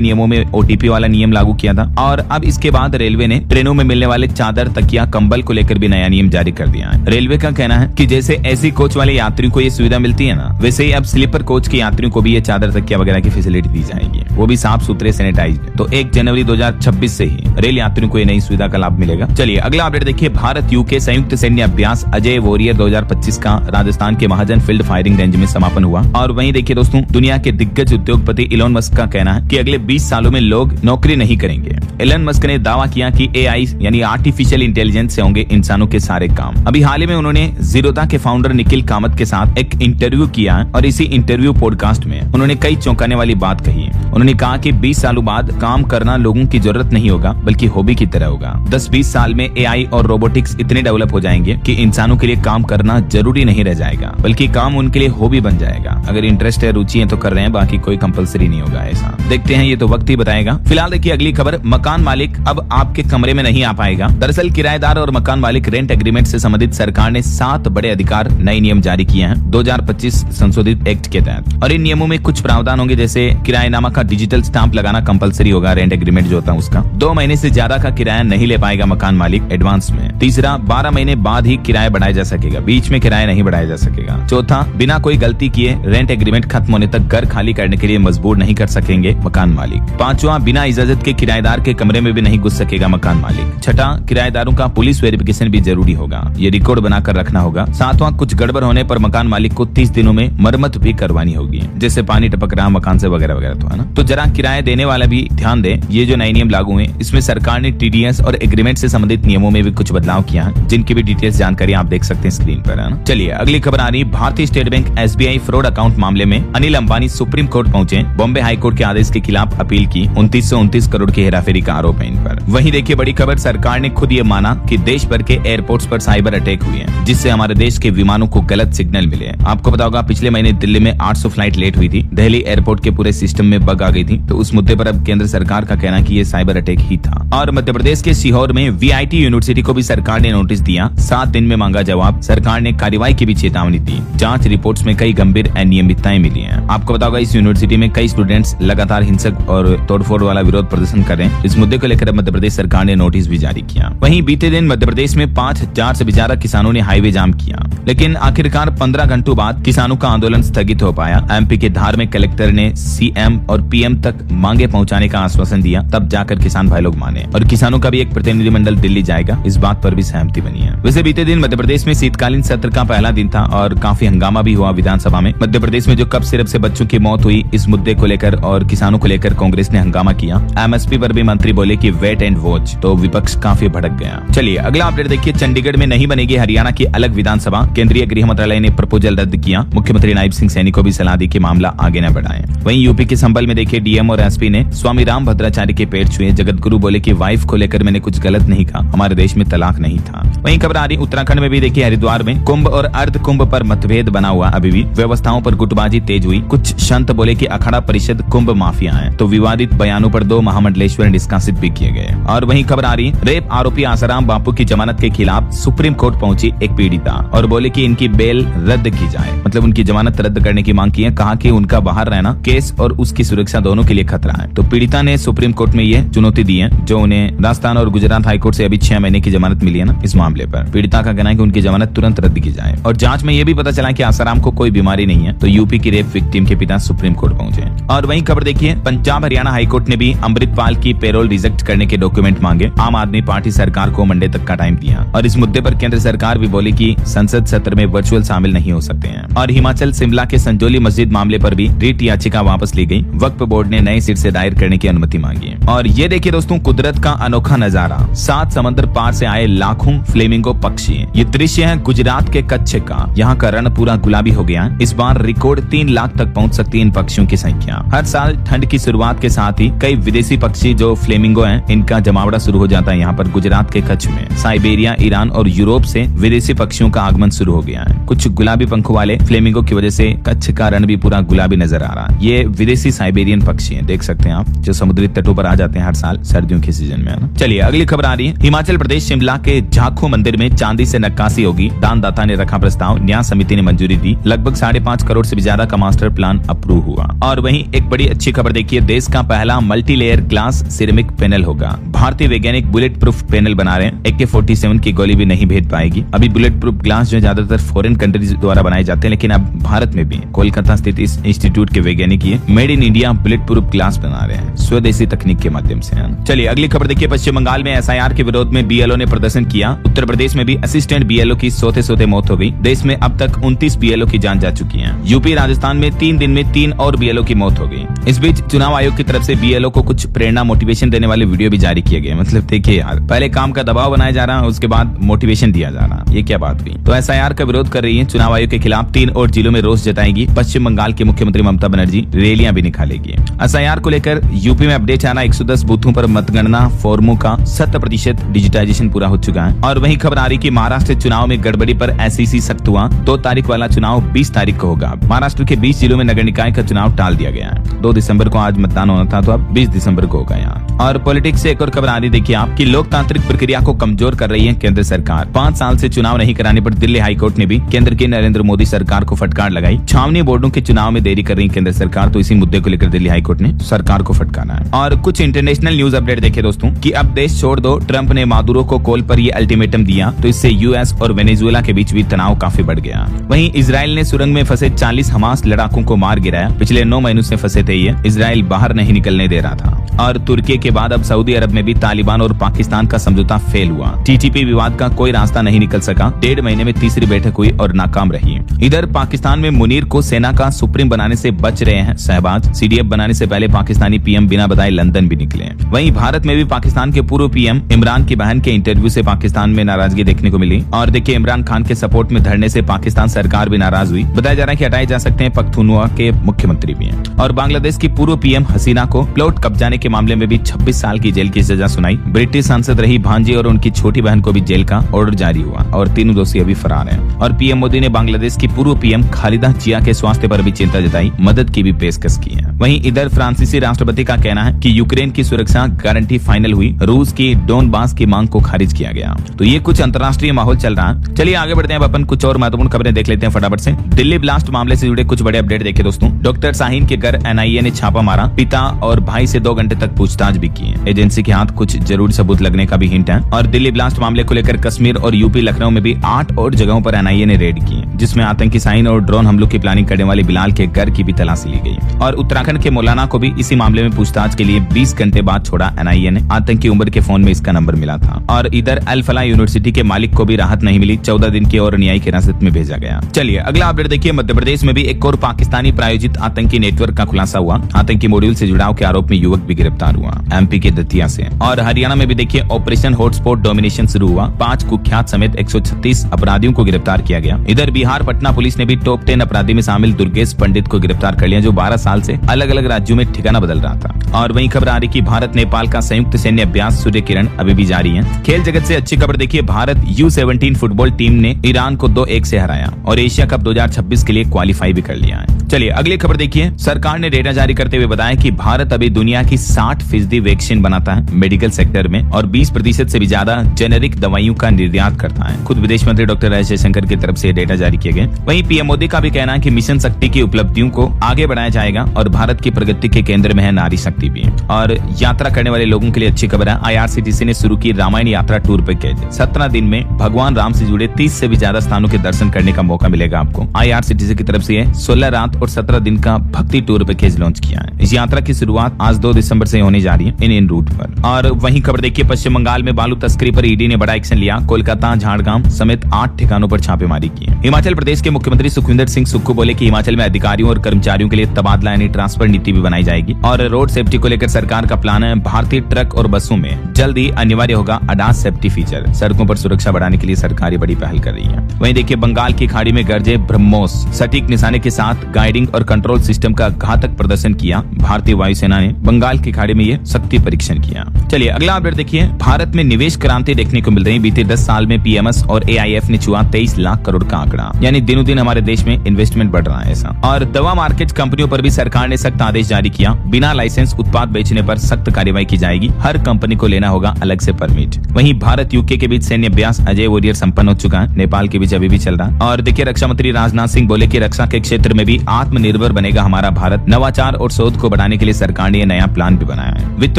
नियमों में ओटीपी वाला नियम लागू किया था और अब इसके बाद रेलवे ने ट्रेनों में मिलने वाले चादर, तकिया, कंबल को लेकर भी नया नियम जारी कर दिया है। रेलवे का कहना है कि जैसे एसी कोच वाले यात्रियों को ये सुविधा मिलती है ना, वैसे ही अब स्लीपर कोच के यात्रियों को भी ये चादर, तकिया वगैरह की फैसिलिटी दी जाएगी, वो भी साफ सुथरे सैनिटाइज। तो 1 जनवरी 2026 से ही रेल यात्रियों को ये नई सुविधा का लाभ मिलेगा। चलिए अगला अपडेट देखिए, भारत यूके संयुक्त सैन्य अभ्यास अजय वॉरियर 2025 का राजस्थान के महाजन फील्ड फायरिंग रेंज में समापन हुआ। और वहीं देखिए दोस्तों, दुनिया के दिग्गज उद्योगपति इलोन मस्क का कहना है कि अगले 20 सालों में लोग नौकरी नहीं करेंगे। इलोन मस्क ने दावा किया कि एआई यानी आर्टिफिशियल इंटेलिजेंस से होंगे इंसानों के सारे काम। अभी हाल ही में उन्होंने जीरोधा के फाउंडर निखिल कामत के साथ एक इंटरव्यू किया और इसी इंटरव्यू पॉडकास्ट में उन्होंने कई चौंकाने वाली बात कही है। उन्होंने कहा कि 20 सालों बाद काम करना लोगों की जरूरत नहीं होगा बल्कि हॉबी की तरह होगा। 10-20 साल में एआई और रोबोटिक्स इतने डेवलप हो जाएंगे कि इंसानों के लिए काम करना जरूरी नहीं रह जाएगा बल्कि काम उनके लिए हॉबी बन जाएगा। अगर इंटरेस्ट है, रुचि है तो कर रहे हैं, बाकी कोई कंपलसरी नहीं होगा। ऐसा देखते हैं, ये तो वक्त ही बताएगा। फिलहाल देखिए अगली खबर, मकान मालिक अब आपके कमरे में नहीं आ पाएगा। दरअसल किराएदार और मकान मालिक रेंट एग्रीमेंट से संबंधित सरकार ने 7 बड़े अधिकार नए नियम जारी किए हैं 2025 संशोधित एक्ट के तहत। और इन नियमों में कुछ प्रावधान होंगे, जैसे किराएनामा का डिजिटल स्टाम्प लगाना कंपलसरी होगा। रेंट एग्रीमेंट जो होता है उसका 2 महीने से ज्यादा का किराया नहीं ले पाएगा मकान मालिक एडवांस में। तीसरा, 12 महीने बाद ही किराया बढ़ाया जा सकेगा, बीच में किराया नहीं बढ़ाया जा सकेगा। चौथा, बिना कोई गलती किए रेंट एग्रीमेंट खत्म होने तक घर खाली करने के लिए मजबूर नहीं कर सकेंगे मकान मालिक। पांचवा, बिना इजाजत के किराएदार के कमरे में भी नहीं घुस सकेगा मकान मालिक। छठा, किराएदारों का पुलिस वेरिफिकेशन भी जरूरी होगा, ये रिकॉर्ड बनाकर रखना होगा। सातवां, कुछ गड़बड़ होने पर मकान मालिक को 30 दिनों में मरम्मत भी करवानी होगी, जैसे पानी टपक रहा मकान से वगैरह वगैरह, तो है ना। तो जरा किराया देने वाला भी ध्यान दे, ये जो नए नियम लागू हुए इसमें सरकार ने टीडीएस और एग्रीमेंट से संबंधित नियमों में भी कुछ बदलाव किया है, जिनकी भी डिटेल्स जानकारी आप देख सकते हैं स्क्रीन पर, है ना। चलिए अगली खबर आ रही, भारतीय state bank SBI fraud account मामले में अनिल अंबानी सुप्रीम कोर्ट पहुंचे। बॉम्बे हाई कोर्ट के आदेश के खिलाफ अपील की। 2929 करोड़ की हेराफेरी का आरोप है इन पर। वहीं देखिए बड़ी खबर, सरकार ने खुद ये माना कि देश भर के एयरपोर्ट्स पर साइबर अटैक हुए हैं, जिससे हमारे देश के विमानों को गलत सिग्नल मिले हैं। आपको पता होगा पिछले महीने दिल्ली में 800 फ्लाइट लेट हुई थी, दिल्ली एयरपोर्ट के पूरे सिस्टम में बग आ गई थी। तो उस मुद्दे पर अब केंद्र सरकार का कहना है कि ये साइबर अटैक ही था। और मध्य प्रदेश के सीहोर में वीआईटी यूनिवर्सिटी को भी सरकार ने नोटिस दिया, 7 दिन में मांगा जवाब। सरकार ने कार्रवाई की भी चेतावनी दी। जांच रिपोर्ट्स में कई गंभीर अनियमितताएं मिली हैं। आपको पता होगा इस यूनिवर्सिटी में कई स्टूडेंट्स लगातार हिंसक और तोड़फोड़ वाला विरोध प्रदर्शन कर रहे हैं। इस मुद्दे को लेकर मध्य प्रदेश सरकार ने नोटिस भी जारी किया। वहीं बीते दिन मध्य प्रदेश में 5000 से भी ज्यादा किसानों ने हाईवे जाम किया, लेकिन आखिरकार 15 घंटों बाद किसानों का आंदोलन स्थगित हो पाया। एमपी के धार में कलेक्टर ने सीएम और पीएम तक मांगे पहुंचाने का आश्वासन दिया, तब जाकर किसान भाई लोग माने। और किसानों का भी एक प्रतिनिधिमंडल दिल्ली जाएगा, इस बात पर भी सहमति बनी है। वैसे बीते दिन मध्य प्रदेश में शीतकालीन सत्र का पहला दिन था और काफी हंगामा भी हुआ विधानसभा में। मध्य प्रदेश में जो कप सिरप से बच्चों की मौत हुई, इस मुद्दे को लेकर और किसानों को लेकर कांग्रेस ने हंगामा किया। एमएसपी पर भी मंत्री बोले कि वेट एंड वॉच, तो विपक्ष काफी भड़क गया। चलिए अगला अपडेट देखिए, चंडीगढ़ में नहीं बनेगी हरियाणा की अलग विधानसभा, केंद्रीय गृह मंत्रालय ने प्रपोजल रद्द किया। मुख्यमंत्री नायब सिंह सैनी को भी सलाह दी कि मामला आगे न बढ़ाएं। वहीं यूपी के संभल में देखिए डीएम और एसपी ने स्वामी राम भद्राचार्य के पेट छुए। जगत गुरु बोले कि वाइफ को लेकर मैंने कुछ गलत नहीं कहा, हमारे देश में तलाक नहीं था। वहीं खबर आ रही उत्तराखंड में भी देखिए, हरिद्वार में कुंभ और अर्ध कुंभ पर मतभेद बना हुआ, अभी भी व्यवस्थाओं पर गुटबाजी तेज हुई। कुछ संत बोले कि अखाड़ा परिषद कुंभ माफिया है, तो विवादित बयानों पर 2 महामंडलेश्वर निष्कासित भी किए गए। और वहीं खबर आ रही, रेप आरोपी आसाराम बापू की जमानत के खिलाफ सुप्रीम कोर्ट पहुंची एक पीड़िता और बोले कि इनकी बेल रद्द की जाए, मतलब उनकी जमानत रद्द करने की मांग की है। कहा कि उनका बाहर रहना केस और उसकी सुरक्षा दोनों के लिए खतरा है। तो पीड़िता ने सुप्रीम कोर्ट में ये चुनौती दी है, जो उन्हें राजस्थान और गुजरात हाईकोर्ट से अभी 6 महीने की जमानत मिली है ना। इस मामले पर पीड़िता का कहना है कि उनकी जमानत तुरंत रद्द की जाए। और जांच में यह भी पता चला कि आसाराम को कोई बीमारी नहीं है। तो यूपी की रेप विक्टिम के पिता सुप्रीम कोर्ट पहुंचे। और वहीं खबर देखिए, पंजाब हरियाणा हाईकोर्ट ने भी अमृतपाल की पेरोल रिजेक्ट करने के डॉक्यूमेंट मांगे। आम आदमी पार्टी सरकार को मंडे तक का टाइम दिया और इस मुद्दे पर केंद्र सरकार भी बोली कि संसद सत्र में वर्चुअल शामिल नहीं हो सकते हैं। और हिमाचल शिमला के संजौली मस्जिद मामले पर भी रिट याचिका वापस ली गई। वक्फ बोर्ड ने नए सिर से दायर करने की अनुमति मांगी है। और ये देखिए दोस्तों, कुदरत का अनोखा नजारा, 7 समंदर पार से आए लाखों फ्लेमिंगो पक्षी। ये दृश्य है गुजरात के कच्छ का। यहाँ का रण पूरा गुलाबी हो गया है। इस बार रिकॉर्ड 3 लाख तक पहुँच सकती है इन पक्षियों की संख्या। हर साल ठंड की शुरुआत के साथ ही कई विदेशी पक्षी जो फ्लेमिंगो हैं, इनका जमावड़ा शुरू हो जाता है। यहाँ पर गुजरात के कच्छ में साइबेरिया, ईरान और यूरोप से विदेशी पक्षियों का आगमन शुरू हो गया है। कुछ गुलाबी पंखों वाले फ्लेमिंगो की वजह से कच्छ का रण भी पूरा गुलाबी नजर आ रहा है। ये विदेशी साइबेरियन पक्षी हैं, देख सकते हैं आप, जो समुद्री तटों पर आ जाते हैं हर साल सर्दियों के सीजन में, है ना। चलिए अगली खबर आ रही है। हिमाचल प्रदेश शिमला के झाखो मंदिर में चांदी से नक्काशी होगी। दानदाता ने रखा प्रस्ताव, न्याय समिति ने मंजूरी दी। लगभग 5.5 करोड़ से भी ज्यादा का मास्टर प्लान अप्रूव हुआ। और वहीं एक बड़ी अच्छी खबर देखिए, देश का पहला मल्टीलेयर ग्लास सिरेमिक पैनल होगा। भारतीय वैज्ञानिक बुलेट प्रूफ पैनल बना रहे हैं। AK-47 की गोली भी नहीं भेद पाएगी। अभी बुलेट प्रूफ ग्लास जो ज्यादातर फॉरेन कंट्रीज द्वारा बनाए जाते हैं, लेकिन अब भारत में भी कोलकाता स्थित इस इंस्टीट्यूट के वैज्ञानिक ये made in India bullet proof glass बना रहे हैं, स्वदेशी तकनीक के माध्यम से। चलिए अगली खबर देखिए, पश्चिम बंगाल में SIR के विरोध में BLO ने प्रदर्शन किया। उत्तर प्रदेश में भी असिस्टेंट BLO की सोते मौत हो गई। देश में अब तक 29 BLO की जान जा चुकी है। यूपी राजस्थान में 3 दिन में 3 और BLO की मौत हो गई। इस बीच चुनाव आयोग की तरफ से BLO को कुछ प्रेरणा मोटिवेशन देने वाले वीडियो भी जारी किए गए। मतलब देखिए यार, पहले काम का दबाव बनाया जा रहा है, उसके बाद मोटिवेशन दिया जा रहा है। ये क्या बात हुई। तो SIR का विरोध कर रही है चुनाव आयोग के खिलाफ। 3 और जिलों में रोष जताएगी। पश्चिम बंगाल के मुख्यमंत्री ममता बनर्जी रैलियां भी निकालेगी। SIR को लेकर यूपी में अपडेट आना, 110 बूथों पर मतगणना फॉर्मों का 100% डिजिटाइजेशन पूरा हो चुका है। और वहीं खबर आ रही कि महाराष्ट्र चुनाव में गड़बड़ी पर SEC सख्त हुआ। 2 तारीख वाला चुनाव 20 तारीख को होगा। महाराष्ट्र के 20 जिलों में नगर निकाय का चुनाव टाल दिया गया है। 2 दिसंबर को आज मतदान होना था, तो अब 20 दिसंबर को होगा यहाँ। और पॉलिटिक्स से एक और खबर आ रही देखिए आप, कि लोकतांत्रिक प्रक्रिया को कमजोर कर रही है केंद्र सरकार। 5 साल से चुनाव नहीं कराने पर दिल्ली हाईकोर्ट ने भी केंद्र की नरेंद्र मोदी सरकार को फटकार लगाई। छावनी बोर्डों के चुनाव में देरी कर रही केंद्र सरकार, तो इसी मुद्दे को लेकर दिल्ली हाईकोर्ट ने सरकार को फटकारा है। और कुछ इंटरनेशनल न्यूज अपडेट देखे दोस्तों, कि अब देश छोड़ दो। ट्रंप ने मादुरो को कॉल पर ये अल्टीमेटम दिया, तो इससे US और वेनेजुएला के बीच भी तनाव काफी बढ़ गया। वहीं इजराइल ने सुरंग में फंसे 40 हमास लड़ाकों को मार गिराया। पिछले 9 महीनों से फंसे थे ये, इजराइल बाहर नहीं निकलने दे रहा था। और तुर्की के बाद अब सऊदी अरब में भी तालिबान और पाकिस्तान का समझौता फेल हुआ। TTP विवाद का कोई रास्ता नहीं निकल सका। 1.5 महीने में तीसरी बैठक हुई और नाकाम रही। इधर पाकिस्तान में मुनीर को सेना का सुप्रीम बनाने से बच रहे हैं शहबाज। CDF बनाने से पहले पाकिस्तानी PM बिना बताए लंदन भी निकले। वहीं भारत में भी पाकिस्तान के पूर्व PM इमरान की बहन के इंटरव्यू से पाकिस्तान में नाराजगी देखने को मिली। और देखिए, इमरान खान के सपोर्ट में धरने से पाकिस्तान सरकार भी नाराज हुई। बताया जा रहा है कि हटाए जा सकते हैं पख्तूनख्वा के मुख्यमंत्री भी हैं। और बांग्लादेश की पूर्व PM हसीना को प्लॉट कब्जाने के मामले में भी 26 साल की जेल की सजा सुनाई। ब्रिटिश सांसद रही भांजी और उनकी छोटी बहन को भी जेल का ऑर्डर जारी हुआ और तीनों दोषी अभी फरार हैं। और PM मोदी ने बांग्लादेश की पूर्व PM खालिदा जिया के स्वास्थ्य पर भी चिंता जताई, मदद की भी पेशकश की है। वहीं इधर फ्रांसीसी राष्ट्रपति का कहना है कि यूक्रेन की सुरक्षा गारंटी फाइनल हुई। रूस की डोनबास की मांग को खारिज किया गया। तो ये कुछ अंतर्राष्ट्रीय माहौल चल रहा है। चलिए आगे बढ़ते हैं, अपन कुछ और महत्वपूर्ण खबरें देख लेते हैं फटाफट से। दिल्ली ब्लास्ट मामले से जुड़े कुछ बड़े अपडेट देखे दोस्तों। डॉक्टर शाहीन के घर NIA ने छापा मारा। पिता और भाई से 2 घंटे तक पूछताछ भी की है। एजेंसी के हाथ कुछ जरूरी सबूत लगने का भी हिंट है। और दिल्ली ब्लास्ट मामले को लेकर कश्मीर और यूपी लखनऊ में भी 8 और जगहों पर NIA ने रेड की, जिसमें आतंकी शाहीन और ड्रोन हमलों की प्लानिंग करने वाले बिलाल के घर की भी तलाशी ली गई। और उत्तराखंड के मौलाना को भी इसी मामले में पूछताछ के लिए 20 घंटे बाद छोड़ा NIA ने। आतंकी उमर के फोन में इसका नंबर मिला था। और इधर अल फलाह यूनिवर्सिटी के मालिक को भी राहत नहीं मिली, 14 दिन की और न्यायिक हिरासत में भेजा गया। चलिए अगला अपडेट देखिए, मध्य प्रदेश में भी एक और पाकिस्तानी प्रायोजित आतंकी नेटवर्क का खुलासा हुआ। आतंकी मॉड्यूल से जुड़ाव के आरोप में युवक भी गिरफ्तार हुआ MP के दतिया से। और हरियाणा में भी देखिए ऑपरेशन हॉटस्पॉट डोमिनेशन शुरू हुआ। 5 कुख्यात समेत 136 अपराधियों को गिरफ्तार किया गया। इधर बिहार पटना पुलिस ने भी टॉप 10 अपराधी में शामिल दुर्गेश पंडित को गिरफ्तार कर लिया, जो 12 साल से अलग अलग राज्यों में ठिकाना बदल रहा था। और वहीं खबर आ रही कि भारत नेपाल का संयुक्त सैन्य अभ्यास सूर्य किरण अभी भी जारी है। खेल जगत से अच्छी खबर देखिए, भारत U17 फुटबॉल टीम ने ईरान को 2-1 से हराया और एशिया कप 2026 के लिए क्वालिफाई भी कर लिया है। चलिए अगली खबर देखिए, सरकार ने डेटा जारी करते हुए बताया कि भारत अभी दुनिया की 60% वैक्सीन बनाता है मेडिकल सेक्टर में और 20% से भी ज्यादा जेनेरिक दवाइयों का निर्यात करता है। खुद विदेश मंत्री डॉक्टर एस जयशंकर की तरफ से डेटा जारी किए गए। वहीं PM मोदी का भी कहना है कि मिशन शक्ति की उपलब्धियों को आगे बढ़ाया जाएगा और भारत की प्रगति के केंद्र में है नारी शक्ति भी। और यात्रा करने वाले लोगों के लिए अच्छी खबर है, IRCTC ने शुरू की रामायण यात्रा टूर पैकेज। 17 दिन में भगवान राम से जुड़े 30 से भी ज्यादा स्थानों के दर्शन करने का मौका मिलेगा आपको। IRCTC की तरफ से 16 रात और 17 दिन का भक्ति टूर पैकेज लॉन्च किया है। इस यात्रा की शुरुआत आज 2 दिसंबर दिसंबर से होने जा रही है इन रूट पर। और वहीं खबर देखिए, पश्चिम बंगाल में बालू तस्करी पर ईडी ने बड़ा एक्शन लिया। कोलकाता, झारग्राम समेत 8 ठिकानों पर छापेमारी की है। हिमाचल प्रदेश के मुख्यमंत्री सुखविंदर सिंह सुक्खू बोले कि हिमाचल में अधिकारियों और कर्मचारियों के लिए तबादला यानी ट्रांसफर नीति भी बनाई जाएगी। और रोड सेफ्टी को लेकर सरकार का प्लान है। भारतीय ट्रक और बसों में जल्द ही अनिवार्य होगा ADAS सेफ्टी फीचर। सड़कों पर सुरक्षा बढ़ाने के लिए सरकार ये बड़ी पहल कर रही है। वहीं देखिए, बंगाल की खाड़ी में गरजे ब्रह्मोस, सटीक निशाने के साथ गाइडिंग और कंट्रोल सिस्टम का घातक प्रदर्शन किया। भारतीय वायुसेना ने बंगाल की खाड़ी में ये शक्ति परीक्षण किया। चलिए अगला अपडेट देखिए, भारत में निवेश क्रांति देखने को मिल रही है। बीते 10 साल में PMS और AIF ने छुआ 23 लाख करोड़ का आंकड़ा, यानी दिनों दिन हमारे देश में इन्वेस्टमेंट बढ़ रहा है ऐसा। और दवा मार्केट कंपनियों पर भी सरकार ने सख्त आदेश जारी किया। बिना लाइसेंस उत्पाद बेचने पर सख्त कार्रवाई की जाएगी। हर कंपनी को लेना होगा अलग से परमिट। वहीं भारत यूके के बीच सैन्य अभ्यास अजय वॉरियर संपन्न हो चुका है। नेपाल के बीच अभी भी चल रहा है। और देखिए, रक्षा मंत्री राजनाथ सिंह बोले कि रक्षा के क्षेत्र में भी आत्मनिर्भर बनेगा हमारा भारत। नवाचार और शोध को बढ़ाने के लिए सरकार ने नया प्लान भी बनाया है। वित्त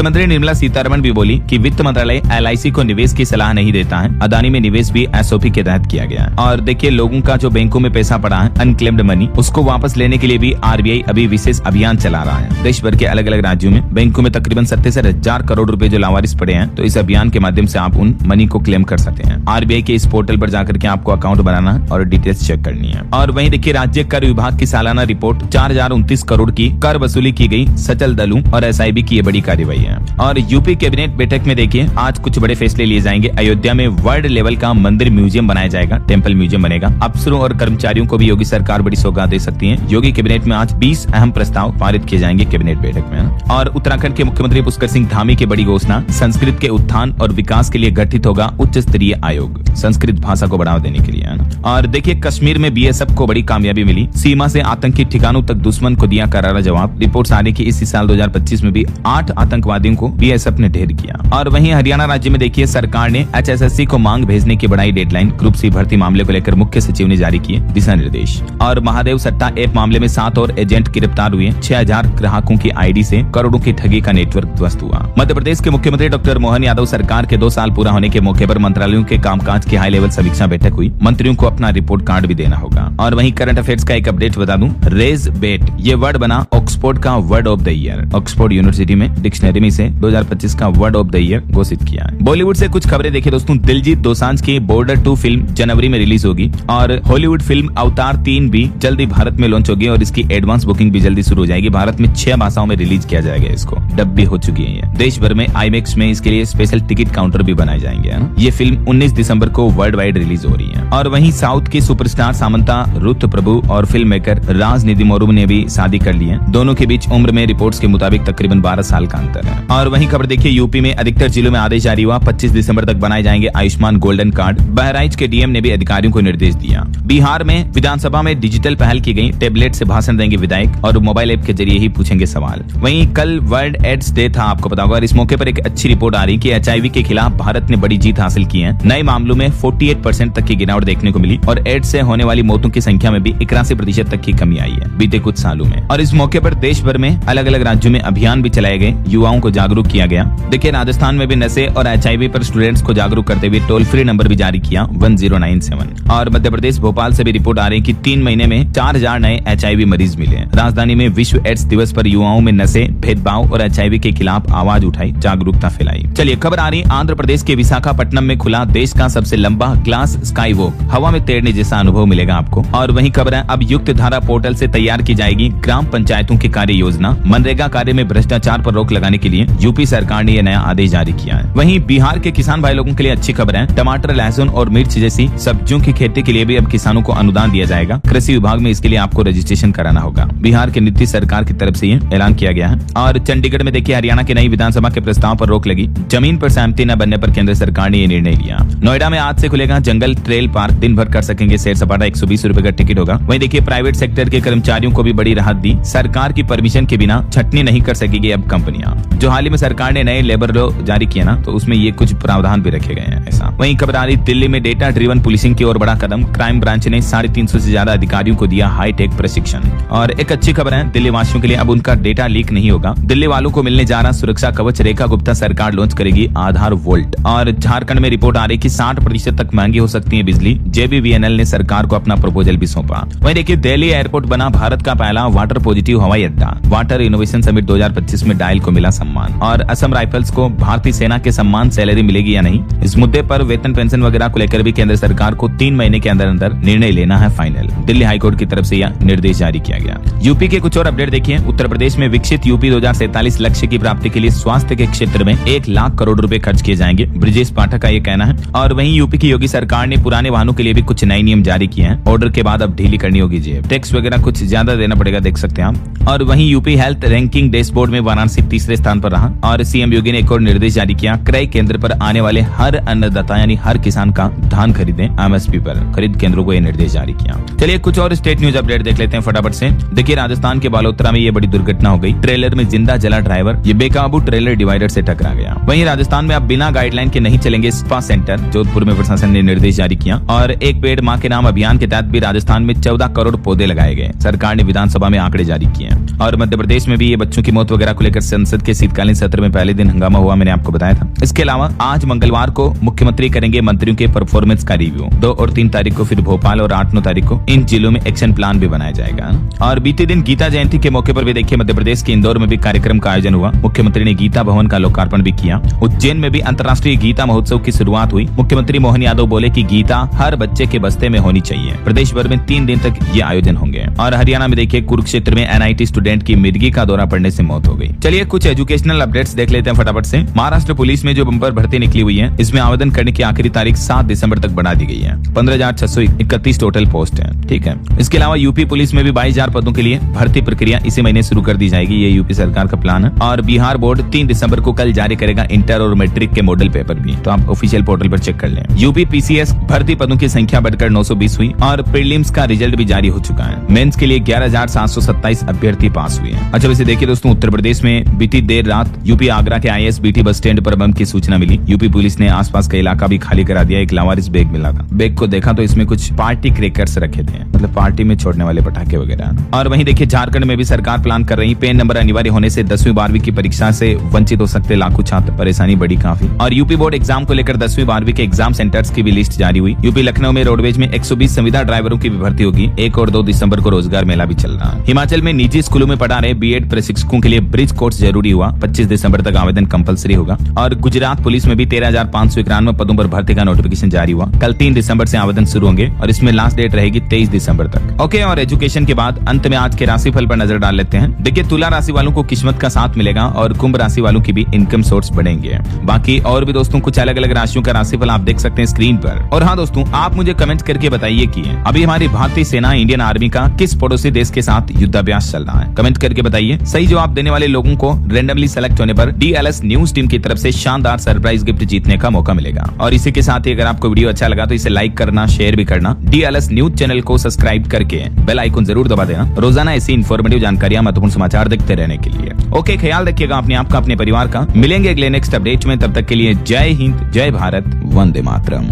मंत्री निर्मला सीतारमण भी बोली कि वित्त मंत्रालय LIC को निवेश की सलाह नहीं देता है। अदानी में निवेश भी SOP के तहत किया गया है। और देखिए, लोगों का जो बैंकों में पैसा पड़ा है अनक्लेम्ड मनी, उसको वापस लेने के लिए भी RBI अभी विशेष अभियान चला रहा है। देश भर के अलग अलग राज्यों में बैंकों में तकरीबन 77,000 करोड़ रुपए जो लावारिस पड़े हैं, तो इस अभियान के माध्यम से आप उन मनी को क्लेम कर सकते हैं। RBI के इस पोर्टल पर जाकर के आपको अकाउंट बनाना है और डिटेल्स चेक करनी है। और वहीं देखिए, राज्य कर विभाग की सालाना रिपोर्ट 4029 करोड़ की कर वसूली की गई। सचल दलों और SIB की ये बड़ी कार्रवाई है। और यूपी कैबिनेट बैठक में देखिए, आज कुछ बड़े फैसले लिए जाएंगे। अयोध्या में वर्ल्ड लेवल का मंदिर म्यूजियम बनाया जाएगा, टेम्पल म्यूजियम बनेगा। अफसरों और कर्मचारियों को भी योगी सरकार बड़ी सौगात दे सकती है। योगी कैबिनेट में आज 20 अहम प्रस्ताव पारित किए जाएंगे कैबिनेट बैठक में। और उत्तराखंड के मुख्यमंत्री पुष्कर सिंह धामी की बड़ी घोषणा, संस्कृत के उत्थान और विकास के लिए गठित होगा उच्च स्तरीय आयोग, संस्कृत भाषा को बढ़ावा देने के लिए। और देखिए, कश्मीर में BSF को बड़ी कामयाबी मिली। सीमा से आतंकी ठिकानों तक दुश्मन को दिया करारा जवाब। रिपोर्ट आ रही कि इसी साल 2025 में भी 8 आतंकवादियों को BSF ने ढेर किया। और वहीं हरियाणा राज्य में देखिए, सरकार ने HSSC को मांग भेजने की बढ़ाई डेडलाइन। ग्रुप C भर्ती मामले को लेकर मुख्य सचिव ने जारी किए दिशा निर्देश। और महादेव सट्टा ऐप मामले में 7 और एजेंट गिरफ्तार हुए। 6000 ग्राहकों की ID से करोड़ों की ठगी का नेटवर्क ध्वस्त हुआ। मध्य प्रदेश के मुख्यमंत्री डॉक्टर मोहन यादव सरकार के 2 साल पूरा होने के मौके पर मंत्रालयों के कामकाज की हाई लेवल समीक्षा बैठक हुई। मंत्रियों को अपना रिपोर्ट कार्ड भी देना होगा। और वहीं करंट अफेयर्स का एक अपडेट बता दूं, रेज बेट ये वर्ड बना ऑक्सफोर्ड का word of the year. Oxford university में डिक्शनरी में इसे 2025 का वर्ड ऑफ द ईयर घोषित किया है। बॉलीवुड से कुछ खबरें देखिए दोस्तों, दिलजीत दोसांझ की बॉर्डर 2 फिल्म जनवरी में रिलीज होगी। और हॉलीवुड फिल्म अवतार 3 भी जल्दी भारत में लॉन्च होगी और इसकी एडवांस बुकिंग भी जल्दी शुरू हो जाएगी। भारत में 6 भाषाओं में रिलीज किया जाएगा। इसको डब भी हो चुकी है। देश भर में IMAX में इसके लिए स्पेशल टिकट काउंटर भी बनाए जाएंगे। ये फिल्म 19 दिसंबर को वर्ल्ड वाइड रिलीज हो रही है। और वहीं साउथ की सुपरस्टार सामंता रुथ प्रभु और फिल्म मेकर राज निधिमुरुम ने भी शादी कर ली है। दोनों के बीच उम्र में रिपोर्ट्स के मुताबिक तकरीबन 12 साल का अंतर है। और वहीं खबर देखिए, यूपी में अधिकतर जिलों में आदेश जारी हुआ। 25 दिसंबर तक बनाए जाएंगे आयुष्मान गोल्डन कार्ड। बहराइच के DM ने भी अधिकारियों को निर्देश दिया। बिहार में विधानसभा में डिजिटल पहल की गई। टेबलेट से भाषण देंगे विधायक और मोबाइल ऐप के जरिए ही पूछेंगे सवाल। वहीं कल वर्ल्ड एड्स डे था, आपको पता होगा। और इस मौके पर एक अच्छी रिपोर्ट आ रही कि HIV के खिलाफ भारत ने बड़ी जीत हासिल की है। नए मामलों में 48% तक की गिरावट देखने को मिली और एड्स से होने वाली मौतों की संख्या में भी 81% तक की कमी आई है बीते कुछ सालों में। और इस मौके पर देश भर में अलग अलग राज्यों में अभियान भी चलाए गए, युवाओं को जागरूक किया गया। देखिए, राजस्थान में भी नशे और HIV पर स्टूडेंट्स को जागरूक करते हुए टोल फ्री नंबर भी जारी किया 1097। और मध्य प्रदेश भोपाल से भी रिपोर्ट आ रही कि 3 महीने में 4000 नए HIV मरीज मिले। राजधानी में विश्व एड्स दिवस पर युवाओं में नशे, भेदभाव और HIV के खिलाफ आवाज उठाई, जागरूकता फैलाई। चलिए खबर आ रही, आंध्र प्रदेश के विशाखापट्टनम में खुला देश का सबसे लंबा ग्लास स्काई वॉक। हवा में तैरने जैसा अनुभव मिलेगा आपको। और वहीं खबर है, अब युक्त धारा पोर्टल से तैयार की जाएगी ग्राम पंचायतों की कार्य योजना। मनरेगा कार्य में भ्रष्टाचार पर रोक लगाने के लिए यूपी सरकार ने यह नया आदेश जारी किया है। वहीं बिहार के किसान भाई लोगों के लिए अच्छी खबर है। टमाटर, लहसुन और मिर्च जैसी सब्जियों की खेती के लिए भी अब किसानों को अनुदान दिया जाएगा। कृषि विभाग में इसके लिए आपको रजिस्ट्रेशन कराना होगा। बिहार के नीतीश सरकार की तरफ से ये ऐलान किया गया है। और चंडीगढ़ में देखिए, हरियाणा की नई विधानसभा के प्रस्ताव पर रोक लगी। जमीन पर सहमति न बनने पर केंद्र सरकार ने ये निर्णय लिया। नोएडा में आज से खुलेगा जंगल ट्रेल पार्क। दिन भर कर सकेंगे सैर सपाटा। 120 रुपए का टिकट होगा। वहीं देखिए, प्राइवेट सेक्टर के कर्मचारियों को भी बड़ी राहत दी। सरकार की परमिशन के बिना छटनी नहीं कर सकेगी अब कंपनियां। जो हाल ही में सरकार ने नए लेबर लॉ जारी किया ना, तो उसमें ये कुछ प्रावधान भी रखे गए हैं ऐसा। वहीं खबर आ रही, दिल्ली में डेटा ड्रिवन पुलिसिंग की ओर बड़ा कदम। क्राइम ब्रांच ने 350 से ज्यादा अधिकारियों को दिया हाईटेक प्रशिक्षण। और एक अच्छी खबर है दिल्ली वासियों के लिए, अब उनका डेटा लीक नहीं होगा। दिल्ली वालों को मिलने जा रहा सुरक्षा कवच। रेखा गुप्ता सरकार लॉन्च करेगी आधार वोल्ट। और झारखंड में रिपोर्ट आ रही कि 60% तक महंगी हो सकती है बिजली। JBVNL ने सरकार को अपना प्रपोजल भी सौंपा। वहीं देखिए, दिल्ली एयरपोर्ट बना भारत का पहला वाटर पॉजिटिव हवाई अड्डा। वाटर इनोवेशन समिट 2025 में डायल को मिला सम्मान। सम्मान, और असम राइफल्स को भारतीय सेना के सम्मान सैलरी मिलेगी या नहीं, इस मुद्दे पर वेतन पेंशन वगैरह को लेकर भी केंद्र सरकार को 3 महीने के अंदर अंदर निर्णय लेना है फाइनल। दिल्ली हाईकोर्ट की तरफ से यह निर्देश जारी किया गया। यूपी के कुछ और अपडेट देखिए। उत्तर प्रदेश में विकसित यूपी 2047 लक्ष्य की प्राप्ति के लिए स्वास्थ्य के क्षेत्र में 1 लाख करोड़ रुपए खर्च किए जाएंगे, ब्रिजेश पाठक का ये कहना है। और वहीं यूपी की योगी सरकार ने पुराने वाहनों के लिए भी कुछ नए नियम जारी किए हैं। ऑर्डर के बाद अब ढीली करनी होगी जेब, टैक्स वगैरह कुछ ज्यादा देना पड़ेगा, देख सकते हैं आप। और वहीं यूपी हेल्थ रैंकिंग डैशबोर्ड में वाराणसी तीसरे स्थान पर रहा। और सीएम योगी ने एक और निर्देश जारी किया, क्रय केंद्र पर आने वाले हर अन्नदाता यानी हर किसान का धान खरीदें एमएसपी पर, खरीद केंद्रों को यह निर्देश जारी किया। चलिए कुछ और स्टेट न्यूज अपडेट देख लेते हैं फटाफट से। देखिए राजस्थान के बालोतरा में ये बड़ी दुर्घटना हो गई। ट्रेलर में जिंदा जला ड्राइवर, ये बेकाबू ट्रेलर डिवाइडर से टकरा गया। वहीं राजस्थान में अब बिना गाइडलाइन के नहीं चलेंगे स्पा सेंटर, जोधपुर में प्रशासन ने निर्देश जारी किया। और एक पेड़ मां के नाम अभियान के तहत भी राजस्थान में 14 करोड़ पौधे लगाए गए। सरकार ने विधानसभा में आंकड़े जारी किए। और मध्य प्रदेश में भी ये बच्चों की मौत वगैरह को लेकर संसद के शीतकालीन सत्र में पहले दिन हंगामा हुआ, मैंने आपको बताया था। इसके अलावा आज मंगलवार को मुख्यमंत्री करेंगे मंत्रियों के परफॉर्मेंस का रिव्यू। 2 और 3 तारीख को फिर भोपाल और 8-9 तारीख को इन जिलों में एक्शन प्लान भी बनाया जाएगा। और बीते दिन गीता जयंती के मौके पर भी देखिए मध्य प्रदेश के इंदौर में भी कार्यक्रम का आयोजन हुआ। मुख्यमंत्री ने गीता भवन का लोकार्पण भी किया। उज्जैन में भी अंतर्राष्ट्रीय गीता महोत्सव की शुरुआत हुई। मुख्यमंत्री मोहन यादव बोले कि गीता हर बच्चे के बस्ते में होनी चाहिए। प्रदेश भर में 3 दिन तक ये आयोजन होंगे। और हरियाणा में देखिए कुरुक्षेत्र में एनआईटी स्टूडेंट की मिर्गी का दौरा पड़ने से मौत हो गई। चलिए कुछ एजुकेशनल अपडेट्स देख लेते हैं फटाफट से। महाराष्ट्र पुलिस में जो बम्पर भर्ती निकली हुई है, इसमें आवेदन करने की आखिरी तारीख 7 दिसंबर तक बढ़ा दी गई है। 15,631 टोटल पोस्ट है, ठीक है। इसके अलावा यूपी पुलिस में भी 22,000 पदों के लिए भर्ती प्रक्रिया इसी महीने शुरू कर दी जाएगी। ये यूपी सरकार का प्लान है। और बिहार बोर्ड 3 दिसंबर को कल जारी करेगा इंटर और मैट्रिक के मॉडल पेपर भी, तो आप ऑफिशियल पोर्टल पर चेक कर लें। यूपी पीसीएस भर्ती पदों की संख्या बढ़कर 920 हुई और प्रीलिम्स का रिजल्ट भी जारी हो चुका है। मेंस के लिए 11,727 अभ्यर्थी पास हुए हैं। अच्छा वैसे देखिए दोस्तों, उत्तर प्रदेश में बीती देर रात यूपी आगरा के ISBT बस स्टैंड पर बम की सूचना मिली। यूपी पुलिस ने आसपास का इलाका भी खाली करा दिया। एक लावारिस बैग मिला था। बैग को देखा तो इसमें कुछ पार्टी क्रैकर्स रखे थे, मतलब पार्टी में छोड़ने वाले पटाखे वगैरह। और वहीं देखिए झारखंड में भी सरकार प्लान कर रही, पेन नंबर अनिवार्य होने से 10वीं 12वीं की परीक्षा से वंचित हो सकते लाखों छात्र, परेशानी बड़ी काफी। और यूपी बोर्ड एग्जाम को लेकर 10वीं 12वीं के एग्जाम सेंटर्स की भी लिस्ट जारी हुई। यूपी लखनऊ में रोडवेज में 120 संविदा ड्राइवरों की भी भर्ती होगी। 1 और 2 दिसंबर को रोजगार मेला भी चल रहा है। हिमाचल में निजी स्कूलों में पढ़ा रहे बीएड प्रशिक्षकों के लिए ब्रिज कोर्स जरूरी हुआ। 25 दिसंबर तक आवेदन कंपलसरी होगा। और गुजरात पुलिस में भी 13,591 पदों पर भर्ती का नोटिफिकेशन जारी हुआ। कल 3 दिसंबर से आवेदन शुरू होंगे और इसमें लास्ट डेट रहेगी 23 दिसंबर तक। ओके, और एजुकेशन के बाद अंत में आज के राशिफल पर नजर डाल लेते हैं। देखिए तुला राशि वालों को किस्मत का साथ मिलेगा और कुंभ राशि वालों की भी इनकम सोर्स बढ़ेंगे। बाकी और भी दोस्तों कुछ अलग अलग राशियों का राशिफल आप देख सकते हैं स्क्रीन पर। और हाँ दोस्तों, आप मुझे कमेंट करके बताइए कि अभी हमारी भारतीय सेना इंडियन आर्मी का किस पड़ोसी देश के साथ युद्धाभ्यास चल रहा है। कमेंट करके बताइए। सही जवाब देने वाले लोगों को रेंडमली सेलेक्ट होने पर DLS न्यूज टीम की तरफ से शानदार सरप्राइज गिफ्ट जीतने का मौका मिलेगा। और इसी के साथ ही अगर आपको वीडियो अच्छा लगा तो इसे लाइक करना, शेयर भी करना। DLS न्यूज चैनल को सब्सक्राइब करके बेल आइकन जरूर दबा देना, रोजाना ऐसी इन्फॉर्मेटिव जानकारियां, महत्वपूर्ण समाचार देखते रहने के लिए। ओके, ख्याल रखिएगा अपने आप का, अपने परिवार का। मिलेंगे अगले नेक्स्ट अपडेट में, तब तक के लिए जय हिंद, जय भारत, वंदे मातरम।